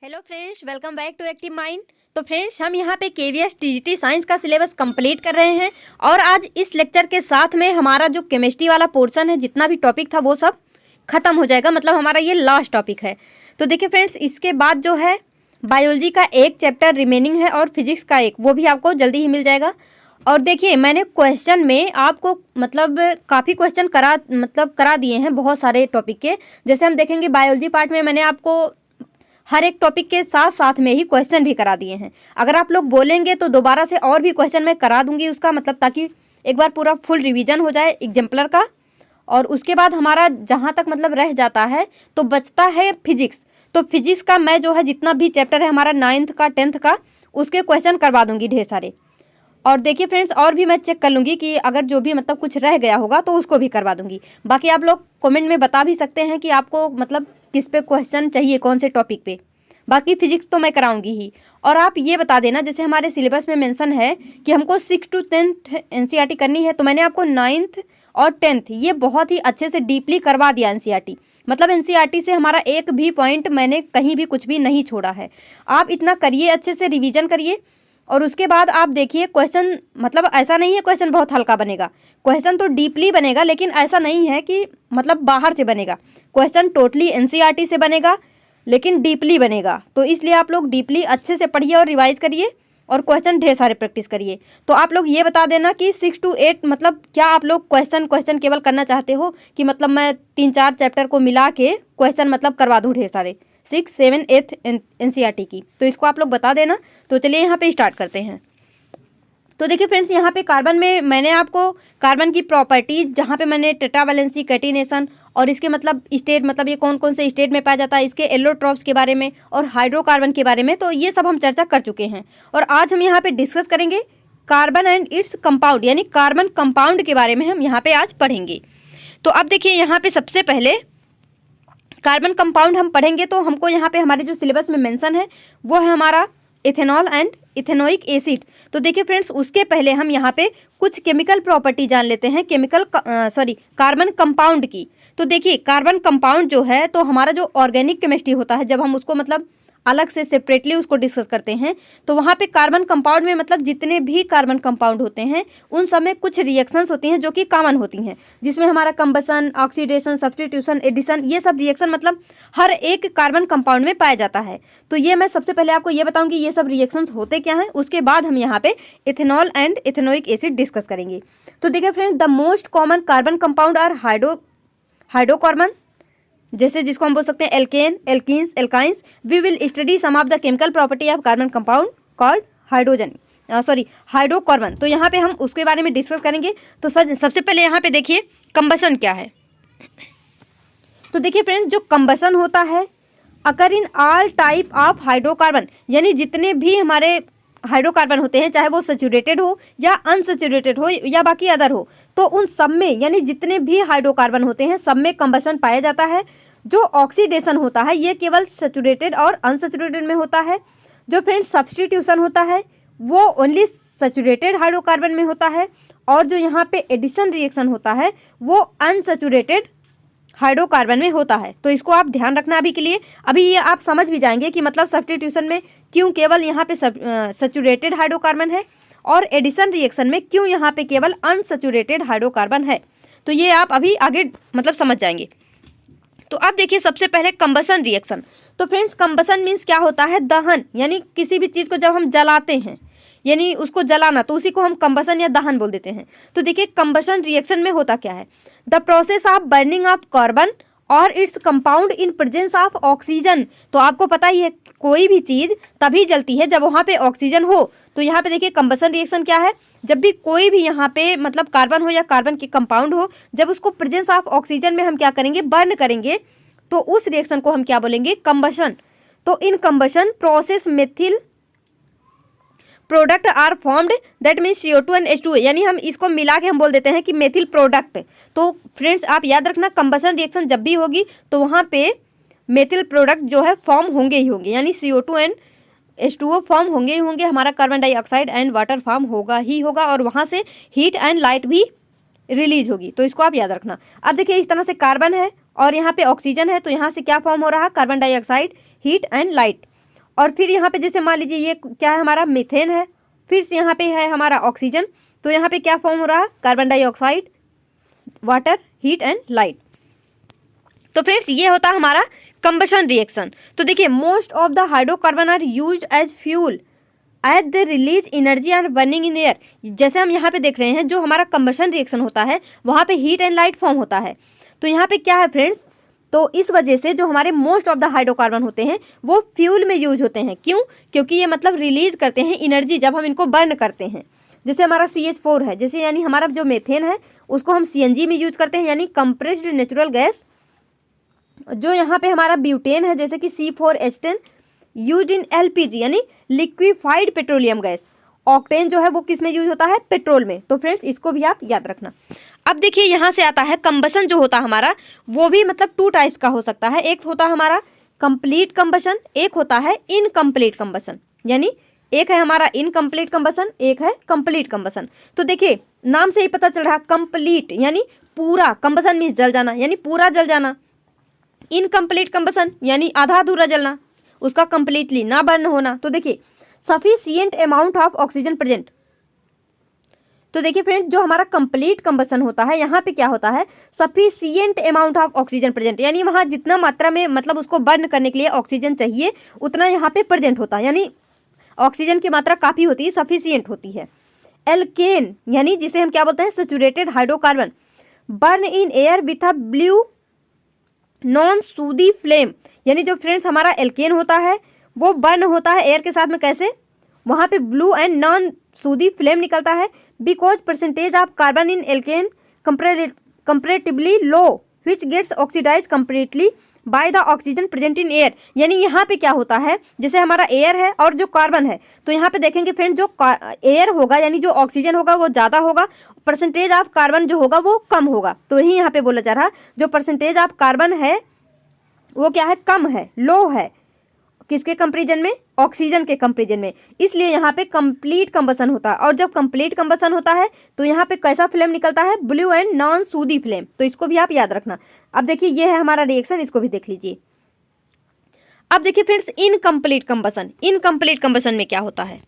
Hello friends, welcome back to Active Mind. तो friends, हम यहाँ पे केवीएस टीजीटी साइंस का सिलेबस कंप्लीट कर रहे हैं और आज इस लेक्चर के साथ में हमारा जो केमिस्ट्री वाला पोर्शन है, जितना भी टॉपिक था वो सब खत्म हो जाएगा। मतलब हमारा ये लास्ट टॉपिक है। तो देखिए फ्रेंड्स, इसके बाद जो है बायोलॉजी का एक चैप्टर रिमेनिंग है और फिजिक्स का एक, वो भी आपको जल्दी ही मिल जाएगा। और देखिए, मैंने क्वेश्चन में आपको मतलब काफ़ी क्वेश्चन करा दिए हैं बहुत सारे टॉपिक के। जैसे हम देखेंगे बायोलॉजी पार्ट में मैंने आपको हर एक टॉपिक के साथ साथ में ही क्वेश्चन भी करा दिए हैं। अगर आप लोग बोलेंगे तो दोबारा से और भी क्वेश्चन मैं करा दूंगी उसका, मतलब ताकि एक बार पूरा फुल रिवीजन हो जाए एग्जाम्पलर का। और उसके बाद हमारा जहाँ तक मतलब रह जाता है तो बचता है फिजिक्स। तो फिजिक्स का मैं जो है जितना भी चैप्टर है हमारा 9th का 10th का, उसके क्वेश्चन करवा दूंगी ढेर सारे। और देखिए फ्रेंड्स, और भी मैं चेक कर लूँगी कि अगर जो भी मतलब कुछ रह गया होगा तो उसको भी करवा दूंगी। बाकी आप लोग कमेंट में बता भी सकते हैं कि आपको मतलब किस पे क्वेश्चन चाहिए, कौन से टॉपिक पे। बाकी फिजिक्स तो मैं कराऊंगी ही। और आप ये बता देना, जैसे हमारे सिलेबस में मेंशन है कि हमको 6 to 10th एनसीईआरटी करनी है, तो मैंने आपको 9th और 10th ये बहुत ही अच्छे से डीपली करवा दिया एनसीईआरटी। मतलब एनसीईआरटी से हमारा एक भी पॉइंट मैंने कहीं भी कुछ भी नहीं छोड़ा है। आप इतना करिए, अच्छे से रिवीजन करिए। और उसके बाद आप देखिए क्वेश्चन, मतलब ऐसा नहीं है क्वेश्चन बहुत हल्का बनेगा। क्वेश्चन तो डीपली बनेगा, लेकिन ऐसा नहीं है कि मतलब बाहर से बनेगा। क्वेश्चन टोटली एनसीईआरटी से बनेगा, लेकिन डीपली बनेगा। तो इसलिए आप लोग डीपली अच्छे से पढ़िए और रिवाइज करिए और क्वेश्चन ढेर सारे प्रैक्टिस करिए। तो आप लोग ये बता देना कि 6 to 8 मतलब क्या आप लोग क्वेश्चन केवल करना चाहते हो कि मतलब मैं 3-4 चैप्टर को मिला के क्वेश्चन मतलब करवा दूँ ढेर सारे 6, 7, 8 एनसीईआरटी की। तो इसको आप लोग बता देना। तो चलिए यहाँ पे स्टार्ट करते हैं। तो देखिए फ्रेंड्स, यहाँ पे कार्बन में मैंने आपको कार्बन की प्रॉपर्टीज, जहाँ पे मैंने टेट्रावैलेंसी, कैटिनेशन और इसके मतलब स्टेट, मतलब ये कौन कौन से स्टेट में पाया जाता है, इसके एलोट्रॉप्स के बारे में और हाइड्रोकार्बन के बारे में, तो ये सब हम चर्चा कर चुके हैं। और आज हम यहाँ पे डिस्कस करेंगे कार्बन एंड इट्स कंपाउंड, यानी कार्बन कंपाउंड के बारे में हम यहाँ पे आज पढ़ेंगे। तो अब देखिए, यहाँ पे सबसे पहले कार्बन कंपाउंड हम पढ़ेंगे तो हमको यहाँ पे हमारे जो सिलेबस में मेंशन है वो है हमारा इथेनॉल एंड इथेनोइक एसिड। तो देखिए फ्रेंड्स, उसके पहले हम यहाँ पे कुछ केमिकल प्रॉपर्टी जान लेते हैं कार्बन कंपाउंड की। तो देखिए, कार्बन कंपाउंड जो है तो हमारा जो ऑर्गेनिक केमिस्ट्री होता है, जब हम उसको मतलब अलग से सेपरेटली उसको डिस्कस करते हैं, तो वहाँ पे कार्बन कंपाउंड में मतलब जितने भी कार्बन कंपाउंड होते हैं उन सब में कुछ रिएक्शंस होती हैं जो कि कॉमन होती हैं, जिसमें हमारा कंबसन, ऑक्सीडेशन, सब्स्टिट्यूशन, एडिशन, ये सब रिएक्शन मतलब हर एक कार्बन कंपाउंड में पाया जाता है। तो ये मैं सबसे पहले आपको ये बताऊंगी ये सब रिएक्शंस होते क्या हैं। उसके बाद हम यहाँ पे ethanol and ethanoic acid discuss करेंगे। तो देखिए friends, the most common carbon compound are hydrocarbon, जैसे जिसको हम बोल सकते हैं alkane, alkenes, alkynes. We will study some of the chemical property of carbon compound called hydrocarbon. तो यहाँ पे हम उसके बारे में डिस्कस करेंगे। तो सबसे पहले यहाँ पे देखिए कंबशन क्या है। तो देखिए फ्रेंड्स, जो कंबशन होता है occur in all type of hydrocarbon, यानी जितने भी हमारे हाइड्रोकार्बन होते हैं, चाहे वो सैचुरेटेड हो या अनसैचुरेटेड हो या बाकी अदर हो, तो उन सब में यानी जितने भी हाइड्रोकार्बन होते हैं सब में कंबशन पाया जाता है। जो ऑक्सीडेशन होता है ये केवल सैचुरेटेड और अनसैचुरेटेड में होता है। जो फ्रेंड्स सब्स्टिट्यूशन होता है वो ओनली सैचुरेटेड हाइड्रोकार्बन में होता है। और जो यहाँ पे एडिशन रिएक्शन होता है वो अनसैचुरेटेड हाइड्रोकार्बन में होता है। तो इसको आप ध्यान रखना अभी के लिए। अभी ये आप समझ भी जाएंगे कि मतलब सब्स्टिट्यूशन में क्यों केवल यहाँ पे सैचुरेटेड हाइड्रोकार्बन है और एडिशन रिएक्शन में क्यों यहाँ पे केवल अनसैचुरेटेड हाइड्रोकार्बन है। तो ये आप अभी आगे मतलब समझ जाएंगे। तो अब देखिए सबसे पहले कंबशन रिएक्शन। तो फ्रेंड्स, कंबशन मीन्स क्या होता है, दहन, यानी किसी भी चीज़ को जब हम जलाते हैं यानी उसको जलाना, तो उसी को हम कंबशन या दहन बोल देते हैं। तो देखिए कंबशन रिएक्शन में होता क्या है, the process of burning of carbon और its compound in presence of oxygen. तो आपको पता ही है कोई भी चीज़ तभी जलती है जब वहाँ पे ऑक्सीजन हो। तो यहाँ पे देखिए कंबशन रिएक्शन क्या है, जब भी कोई भी यहाँ पे मतलब कार्बन हो या कार्बन के कंपाउंड हो, जब उसको प्रेजेंस ऑफ ऑक्सीजन में हम क्या करेंगे, बर्न करेंगे, तो उस रिएक्शन को हम क्या बोलेंगे, कंबशन। तो in combustion process methyl product are formed, that means CO2 and H2O, यानी हम इसको मिला के हम बोल देते हैं कि मेथिल प्रोडक्ट। तो फ्रेंड्स आप याद रखना, कंबशन रिएक्शन जब भी होगी तो वहाँ पे मेथिल प्रोडक्ट जो है फॉर्म होंगे ही होंगे, यानी CO2 एंड H2O फॉर्म होंगे ही होंगे, हमारा carbon dioxide and water form होगा ही होगा, और वहाँ से हीट एंड लाइट भी रिलीज होगी। तो इसको आप याद रखना। अब देखिए इस तरह से कार्बन है और यहाँ पे ऑक्सीजन है, तो यहाँ से क्या फॉर्म हो रहा है, carbon dioxide, heat and light. और फिर यहाँ पे जैसे मान लीजिए ये क्या है, हमारा मीथेन है, फिर से यहाँ पे है हमारा ऑक्सीजन, तो यहाँ पे क्या फॉर्म हो रहा है, carbon dioxide, water, heat and light. तो फ्रेंड्स ये होता है हमारा कंबशन रिएक्शन। तो देखिए most of the hydrocarbon are used as fuel at the release energy are burning in air. जैसे हम यहाँ पे देख रहे हैं जो हमारा कंबशन रिएक्शन होता है वहाँ पे हीट एंड लाइट फॉर्म होता है। तो यहाँ पे क्या है फ्रेंड्स, तो इस वजह से जो हमारे मोस्ट ऑफ द हाइड्रोकार्बन होते हैं वो फ्यूल में यूज होते हैं। क्यों? क्योंकि ये मतलब रिलीज करते हैं एनर्जी जब हम इनको बर्न करते हैं। जैसे हमारा CH4 है, जैसे यानी हमारा जो मेथेन है उसको हम CNG में यूज करते हैं, यानी कंप्रेस्ड नेचुरल गैस। जो यहाँ पे हमारा ब्यूटेन है जैसे कि C4H10 यूज इन LPG यानी लिक्विफाइड पेट्रोलियम गैस। ऑक्टेन जो है वो किस में यूज होता है, पेट्रोल में। तो फ्रेंड्स इसको भी आप याद रखना। अब देखिए यहाँ से आता है कंबशन जो होता है हमारा वो भी मतलब 2 टाइप्स का हो सकता है। एक होता है हमारा कंप्लीट कंबशन, एक होता है इनकम्प्लीट कंबशन। यानी एक है हमारा इनकम्प्लीट कंबशन, एक है कंप्लीट कंबशन। तो देखिए नाम से ही पता चल रहा है, कंप्लीट यानी पूरा, कंबशन मीन्स जल जाना यानी पूरा जल जाना। इनकम्प्लीट कंबशन यानी आधा अधूरा जलना, उसका कंप्लीटली ना बर्न होना। तो देखिए sufficient amount of oxygen present. तो देखिए फ्रेंड्स जो हमारा कंप्लीट कंबशन होता है यहाँ पे क्या होता है, sufficient amount of oxygen present, यानी वहाँ जितना मात्रा में मतलब उसको बर्न करने के लिए ऑक्सीजन चाहिए उतना यहाँ पे प्रेजेंट होता है, यानी ऑक्सीजन की मात्रा काफ़ी होती है, सफिशिएंट होती है। एल्केन यानी जिसे हम क्या बोलते हैं, saturated hydrocarbon burn in air with a blue non sooty flame. यानी जो फ्रेंड्स हमारा एल्केन होता है वो बर्न होता है एयर के साथ में, कैसे, वहाँ पे blue and non sooty flame निकलता है। Because percentage of carbon in alkane comparatively low which gets oxidise completely by the oxygen present in air. यानी यहाँ पे क्या होता है, जैसे हमारा एयर है और जो कार्बन है, तो यहाँ पे देखेंगे फ्रेंड जो एयर होगा यानी जो ऑक्सीजन होगा वो ज़्यादा होगा, परसेंटेज ऑफ कार्बन जो होगा वो कम होगा। तो यही यहाँ पे बोला जा रहा है जो परसेंटेज ऑफ कार्बन है वो क्या है, कम है, लो है। किसके कंपेरिजन में, ऑक्सीजन के कंपेरिजन में। इसलिए यहाँ पे कंप्लीट कंबशन होता है। और जब कंप्लीट कंबशन होता है तो यहाँ पे कैसा फ्लेम निकलता है, blue and non sooty flame. तो इसको भी आप याद रखना। अब देखिए ये है हमारा रिएक्शन, इसको भी देख लीजिए। अब देखिए friends incomplete combustion, incomplete combustion में क्या होता है,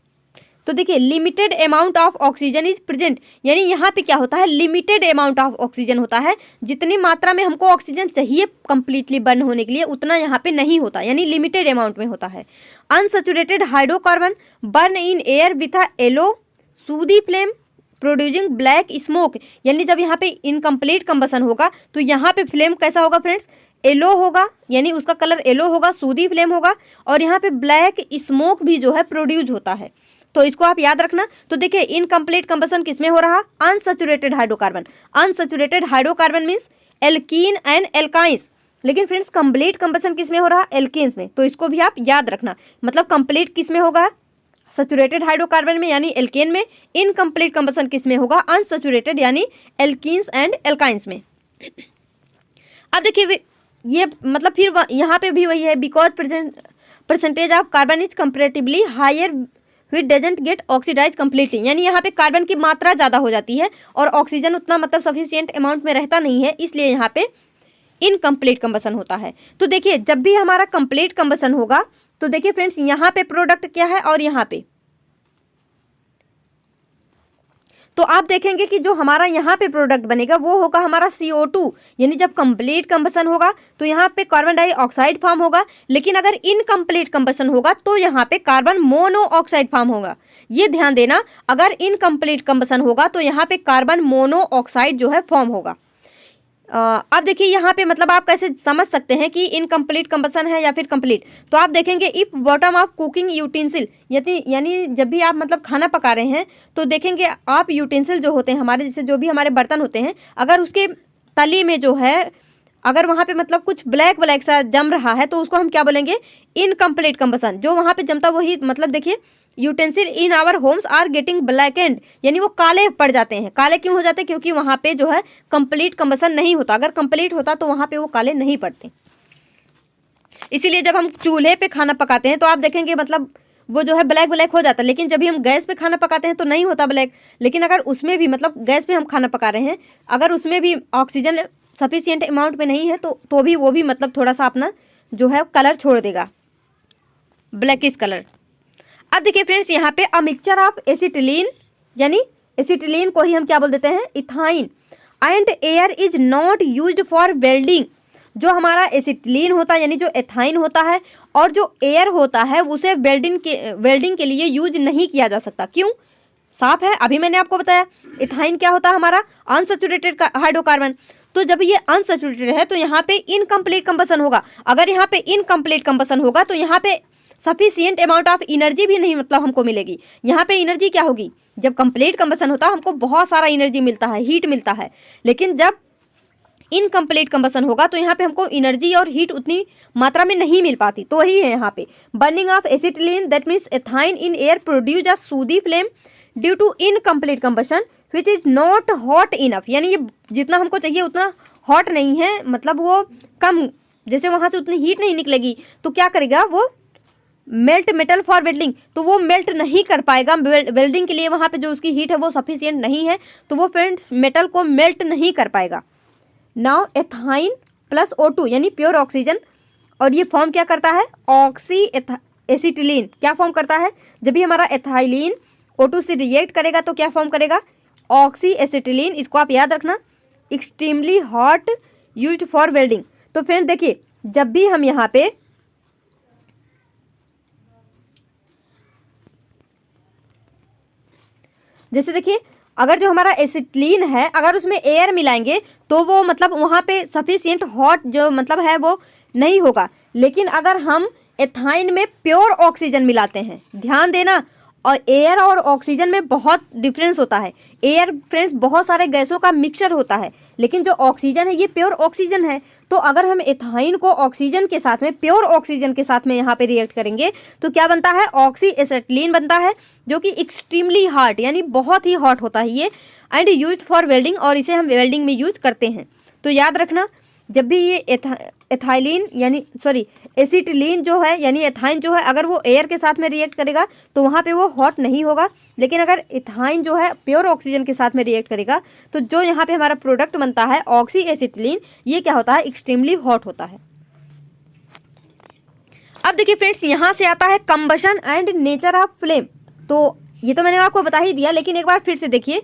तो देखिए limited amount of oxygen is present. यानी यहाँ पे क्या होता है, लिमिटेड अमाउंट ऑफ ऑक्सीजन होता है, जितनी मात्रा में हमको ऑक्सीजन चाहिए कंप्लीटली बर्न होने के लिए उतना यहाँ पे नहीं होता, यानी लिमिटेड अमाउंट में होता है। Unsaturated hydrocarbon burn in air with a yellow sooty flame producing black smoke. यानी जब यहाँ पे इनकम्प्लीट कंबशन होगा तो यहाँ पे फ्लेम कैसा होगा फ्रेंड्स, येलो होगा, यानी उसका कलर येलो होगा, सूदी फ्लेम होगा, और यहाँ पे ब्लैक स्मोक भी जो है प्रोड्यूस होता है। तो इसको आप याद रखना। तो देखिए इनकम्प्लीट कंबशन किसमें हो रहा, unsaturated hydrocarbon. Unsaturated hydrocarbon means alkene and alkynes. लेकिन फ्रेंड्स कंप्लीट कंबशन किसमें हो रहा, एल्कीन्स में। तो इसको भी आप याद रखना। मतलब कंप्लीट किसमें होगा, सैचुरेटेड हाइड्रोकार्बन में यानी एल्केन में। इनकम्प्लीट कंबशन किसमें होगा, अनसैचुरेटेड यानी एल्कीन्स एंड एल्काइंस में। अब देखिए ये मतलब फिर यहाँ पे भी वही है, because percentage of carbon is comparatively higher which doesn't get oxidise completely. यानी यहाँ पे कार्बन की मात्रा ज़्यादा हो जाती है और ऑक्सीजन उतना मतलब सफिशिएंट अमाउंट में रहता नहीं है, इसलिए यहाँ पे इनकम्प्लीट कंबशन होता है। तो देखिए जब भी हमारा कंप्लीट कंबशन होगा तो देखिए फ्रेंड्स यहाँ पे प्रोडक्ट क्या है और यहाँ पे, तो आप देखेंगे कि जो हमारा यहाँ पे प्रोडक्ट बनेगा वो होगा हमारा CO2। यानी जब कंप्लीट कंबशन होगा तो यहाँ पे कार्बन डाइऑक्साइड फॉर्म होगा, लेकिन अगर इनकम्प्लीट कंबशन होगा तो यहाँ पे कार्बन मोनोऑक्साइड फॉर्म होगा। ये ध्यान देना, अगर इनकम्प्लीट कंबशन होगा तो यहाँ पे कार्बन मोनोऑक्साइड जो है फॉर्म होगा। अब देखिए यहाँ पे मतलब आप कैसे समझ सकते हैं कि इनकम्प्लीट कंबशन है या फिर कंप्लीट। तो आप देखेंगे if bottom of cooking utensil, यानी जब भी आप मतलब खाना पका रहे हैं तो देखेंगे आप यूटेंसिल जो होते हैं हमारे, जैसे जो भी हमारे बर्तन होते हैं, अगर उसके तली में जो है अगर वहाँ पे मतलब कुछ ब्लैक ब्लैक सा जम रहा है तो उसको हम क्या बोलेंगे, इनकम्प्लीट कंबशन। जो वहाँ पे जमता वही मतलब देखिए utensil in our homes are getting blackened, यानी वो काले पड़ जाते हैं। काले क्यों हो जाते हैं, क्योंकि वहाँ पे जो है कंप्लीट कंबशन नहीं होता। अगर कंप्लीट होता तो वहाँ पे वो काले नहीं पड़ते। इसीलिए जब हम चूल्हे पे खाना पकाते हैं तो आप देखेंगे मतलब वो जो है ब्लैक ब्लैक हो जाता है, लेकिन जब भी हम गैस पे खाना पकाते हैं तो नहीं होता ब्लैक। लेकिन अगर उसमें भी मतलब गैस पे हम खाना पका रहे हैं, अगर उसमें भी ऑक्सीजन सफिशिएंट अमाउंट में नहीं है तो भी वो भी मतलब थोड़ा सा अपना जो है कलर छोड़ देगा, ब्लैकिश कलर। अब देखिए फ्रेंड्स, यहाँ पे अ मिक्सचर ऑफ एसिटिलीन, यानी एसिटिलीन को ही हम क्या बोल देते हैं, ethyne, and air is not used for welding. जो हमारा एसिटिलीन होता है यानी जो एथाइन होता है, और जो एयर होता है उसे वेल्डिंग के लिए यूज नहीं किया जा सकता। क्यों? साफ है, अभी मैंने आपको बताया। इथाइन क्या होता है, हमारा अनसैचुरेटेड हाइड्रोकार्बन। तो जब ये अनसैचुरेटेड है तो यहाँ पे इनकम्प्लीट कंबसन होगा। अगर यहाँ पे इनकम्प्लीट कंबसन होगा तो यहाँ पे सफिशियंट अमाउंट ऑफ एनर्जी भी नहीं मतलब हमको मिलेगी। यहाँ पे एनर्जी क्या होगी, जब कंप्लीट कंबसन होता है हमको बहुत सारा एनर्जी मिलता है, हीट मिलता है, लेकिन जब इनकम्प्लीट कंबसन होगा तो यहाँ पे हमको एनर्जी और हीट उतनी मात्रा में नहीं मिल पाती। तो वही है यहाँ पे burning of acetylene, that means ethyne in air produce a sooty flame due to incomplete combustion which is not hot enough. यानी ये जितना हमको चाहिए उतना हॉट नहीं है, मतलब वो कम, जैसे वहाँ से उतनी हीट नहीं निकलेगी तो क्या करेगा वो, मेल्ट मेटल फॉर वेल्डिंग, तो वो मेल्ट नहीं कर पाएगा वेल्डिंग के लिए। वहाँ पे जो उसकी हीट है वो सफिशिएंट नहीं है, तो वो फ्रेंड्स मेटल को मेल्ट नहीं कर पाएगा। नाउ एथाइन प्लस O2 यानी प्योर ऑक्सीजन, और ये फॉर्म क्या करता है, ऑक्सी एसिटिलीन। क्या फॉर्म करता है, जब भी हमारा एथाइलिन O2 से रिएक्ट करेगा तो क्या फॉर्म करेगा, ऑक्सी एसिटिलीन। इसको आप याद रखना, extremely hot used for welding. तो फ्रेंड देखिए, जब भी हम यहाँ पे जैसे देखिए, अगर जो हमारा एसिटिलीन है अगर उसमें एयर मिलाएंगे तो वो मतलब वहाँ पे सफिशिएंट हॉट जो मतलब है वो नहीं होगा। लेकिन अगर हम एथाइन में प्योर ऑक्सीजन मिलाते हैं, ध्यान देना, और एयर और ऑक्सीजन में बहुत डिफरेंस होता है। एयर फ्रेंड्स बहुत सारे गैसों का मिक्सचर होता है, लेकिन जो ऑक्सीजन है ये प्योर ऑक्सीजन है। तो अगर हम एथाइन को ऑक्सीजन के साथ में, प्योर ऑक्सीजन के साथ में यहाँ पे रिएक्ट करेंगे तो क्या बनता है, ऑक्सी एसिटिलीन बनता है, जो कि एक्सट्रीमली हॉट यानी बहुत ही हॉट होता है ये, एंड यूज्ड फॉर वेल्डिंग, और इसे हम वेल्डिंग में यूज करते हैं। तो याद रखना, जब भी ये एथाइलिन यानी सॉरी एसिटिलीन जो है यानी एथाइन जो है, अगर वो एयर के साथ में रिएक्ट करेगा तो वहाँ पे वो हॉट नहीं होगा। लेकिन अगर एथाइन जो है प्योर ऑक्सीजन के साथ में रिएक्ट करेगा तो जो यहाँ पे हमारा प्रोडक्ट बनता है ऑक्सी एसिटिलीन, ये क्या होता है, एक्सट्रीमली हॉट होता है। अब देखिए फ्रेंड्स, यहाँ से आता है combustion and nature of flame. तो ये तो मैंने आपको बता ही दिया, लेकिन एक बार फिर से देखिए,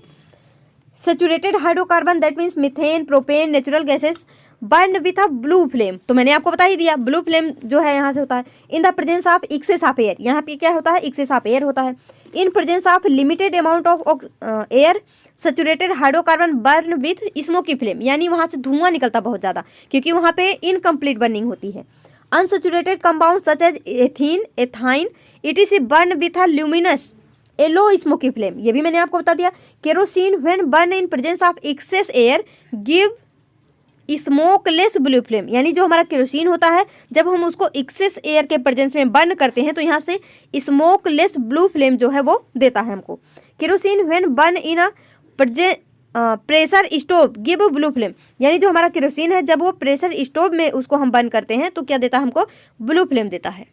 saturated hydrocarbon that means methane, propane, natural gases burn with a blue flame. तो मैंने आपको बता ही दिया, ब्लू फ्लेम जो है यहाँ से होता है in the presence of excess of air. यहाँ पे क्या होता है, एक्सेस ऑफ एयर होता है। इन presence of limited amount of air saturated hydrocarbon burn with smoky flame, यानी वहाँ से धुआं निकलता बहुत ज़्यादा, क्योंकि वहाँ पे इनकम्प्लीट बर्निंग होती है। Unsaturated compound such as ethene, ethyne, it is burn with a luminous yellow smoky flame. ये भी मैंने आपको बता दिया। Kerosene when burn in presence of excess air give smokeless blue flame, यानी जो हमारा केरोसिन होता है जब हम उसको एक्सेस एयर के प्रेजेंस में बर्न करते हैं तो यहाँ से स्मोकलेस ब्लू फ्लेम जो है वो देता है हमको। Kerosene when burn in a pressure stove give blue flame, यानी जो हमारा केरोसिन है जब वो प्रेशर स्टोव में उसको हम बर्न करते हैं तो क्या देता है हमको, ब्लू फ्लेम देता है।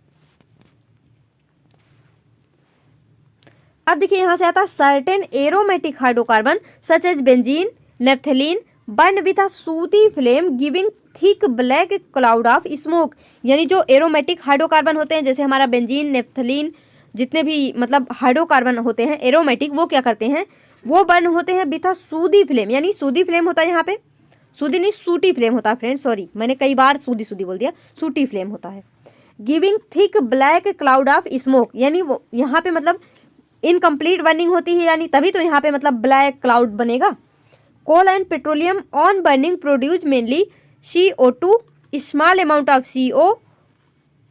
अब देखिए यहाँ से आता है certain aromatic hydrocarbon such as benzene, naphthalene burn with a sooty flame giving thick black cloud of smoke, यानी जो एरोमेटिक हाइड्रोकार्बन होते हैं जैसे हमारा बेंजीन, नेफ्थलीन, जितने भी मतलब हाइड्रोकार्बन होते हैं एरोमेटिक, वो क्या करते हैं, वो बर्न होते हैं विथ अ सूदी फ्लेम, यानी सूदी फ्लेम होता है यहाँ पे, सूदी नहीं सूटी फ्लेम होता है फ्रेंड, सॉरी मैंने कई बार सूदी सूदी बोल दिया, सूटी फ्लेम होता है। Giving thick black cloud of smoke, यानी वो यहाँ पे मतलब इनकम्प्लीट बर्निंग होती है, यानी तभी तो यहाँ पे मतलब ब्लैक क्लाउड बनेगा। Coal and petroleum on burning produce mainly CO2, small amount of CO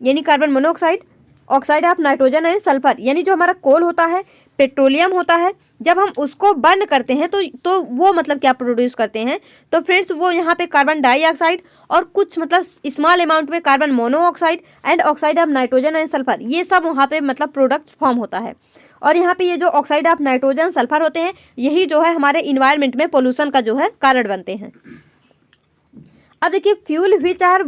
यानी carbon monoxide, oxide of nitrogen and sulphur, यानी जो हमारा कोल होता है, पेट्रोलियम होता है, जब हम उसको बर्न करते हैं तो वो मतलब क्या प्रोड्यूस करते हैं, तो फ्रेंड्स वो यहाँ पे कार्बन डाइऑक्साइड और कुछ मतलब स्मॉल अमाउंट में carbon monoxide and oxide of nitrogen and sulphur, ये सब वहाँ पे मतलब प्रोडक्ट फॉर्म होता है। और यहाँ पे ये जो ऑक्साइड ऑफ नाइट्रोजन सल्फर होते हैं यही जो है हमारे इन्वायरमेंट में पोल्यूशन का जो है कारण बनते हैं। अब देखिए fuel which are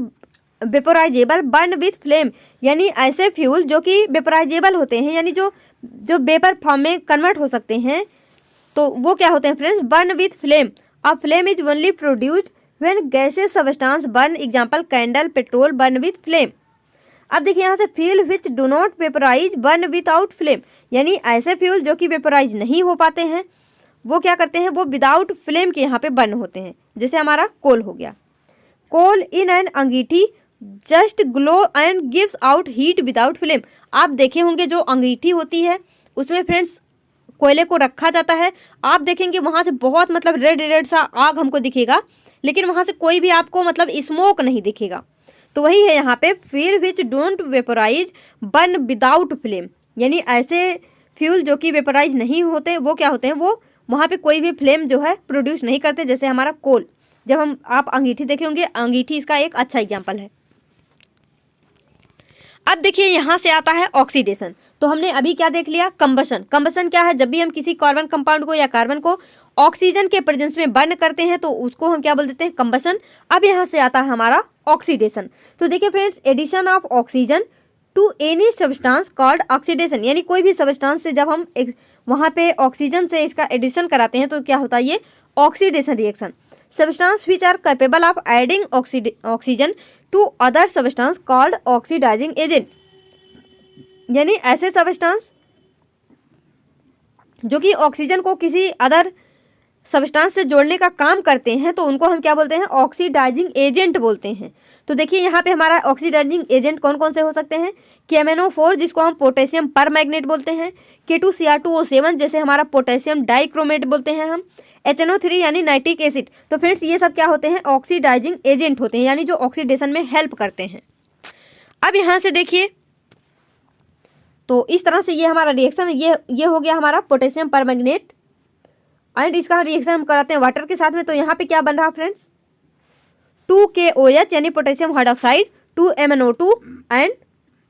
vaporisable burn with flame, यानी ऐसे फ्यूल जो कि वेपोराइजेबल होते हैं, यानी जो वेपर फॉर्म में कन्वर्ट हो सकते हैं, तो वो क्या होते हैं friends, burn with flame. A flame is only produced when gases substance burn, example candle, petrol burn with flame. अब देखिए यहाँ से fuel which do not vaporise burn without flame, यानी ऐसे फ्यूल जो कि वेपराइज नहीं हो पाते हैं वो क्या करते हैं, वो विदाउट फ्लेम के यहाँ पे बर्न होते हैं। जैसे हमारा कोल हो गया, coal in an angithi just glow and gives out heat without flame. आप देखे होंगे जो अंगीठी होती है उसमें फ्रेंड्स कोयले को रखा जाता है, आप देखेंगे वहाँ से बहुत मतलब रेड रेड सा आग हमको दिखेगा, लेकिन वहाँ से कोई भी आपको मतलब स्मोक नहीं दिखेगा। तो वही है यहाँ पे fuel which don't vaporise burn without flame, यानी ऐसे फ्यूल जो कि वेपोराइज नहीं होते वो क्या होते हैं, वो वहाँ पे कोई भी फ्लेम जो है प्रोड्यूस नहीं करते। जैसे हमारा कोल, जब हम आप अंगीठी देखे होंगे, अंगीठी इसका एक अच्छा एग्जाम्पल है। अब देखिए यहाँ से आता है ऑक्सीडेशन। तो हमने अभी क्या देख लिया, कंबशन। कंबशन क्या है, जब भी हम किसी कार्बन कंपाउंड को या कार्बन को ऑक्सीजन के प्रेजेंस में बर्न करते हैं तो उसको हम क्या बोल देते हैं, कंबशन। अब यहाँ से आता है हमारा ऑक्सीडेशन। तो देखिए friends, addition of oxygen to any substance called oxidation, यानी कोई भी सब्सटेंस से जब हम वहाँ पे ऑक्सीजन से इसका एडिशन कराते हैं तो क्या होता है, ये oxidation reaction. Substance which are capable of adding oxygen to other substance called oxidising agent, यानी ऐसे सब्सटेंस जो कि ऑक्सीजन को किसी अदर सब्सटेंस से जोड़ने का काम करते हैं तो उनको हम क्या बोलते हैं, ऑक्सीडाइजिंग एजेंट बोलते हैं। तो देखिए यहाँ पे हमारा ऑक्सीडाइजिंग एजेंट कौन कौन से हो सकते हैं, KMnO4 जिसको हम पोटेशियम परमैग्नेट बोलते हैं, K2Cr2O7 जैसे हमारा पोटेशियम डाइक्रोमेट बोलते हैं हम, HNO3 यानी नाइट्रिक एसिड। तो फ्रेंड्स ये सब क्या होते हैं, ऑक्सीडाइजिंग एजेंट होते हैं, यानी जो ऑक्सीडेशन में हेल्प करते हैं। अब यहाँ से देखिए, तो इस तरह से ये हमारा रिएक्शन ये हो गया हमारा पोटेशियम परमैग्नेट, एंड इसका रिएक्शन हम कराते हैं वाटर के साथ में। तो यहाँ पे क्या बन रहा फ्रेंड्स, 2KOH यानी potassium hydroxide, 2MnO2 and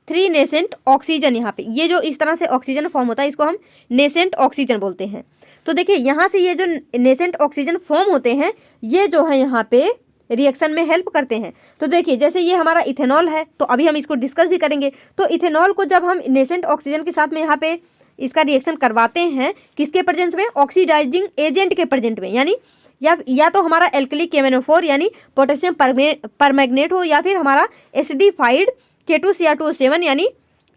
3 nascent oxygen. यहाँ पे ये जो इस तरह से ऑक्सीजन फॉर्म होता है इसको हम नेसेंट ऑक्सीजन बोलते हैं। तो देखिए यहाँ से ये जो नेसेंट ऑक्सीजन फॉर्म होते हैं ये जो है यहाँ पे रिएक्शन में हेल्प करते हैं। तो देखिए जैसे ये हमारा इथेनॉल है, तो अभी हम इसको डिस्कस भी करेंगे। तो इथेनॉल को जब हम नेसेंट ऑक्सीजन के साथ में यहाँ पे इसका रिएक्शन करवाते हैं, किसके प्रेजेंस में, ऑक्सीडाइजिंग एजेंट के प्रेजेंट में, यानी या तो हमारा एल्कली KMnO4 यानी पोटेशियम परमैग्नेट हो, या फिर हमारा एसिडिफाइड K2Cr2O7 यानी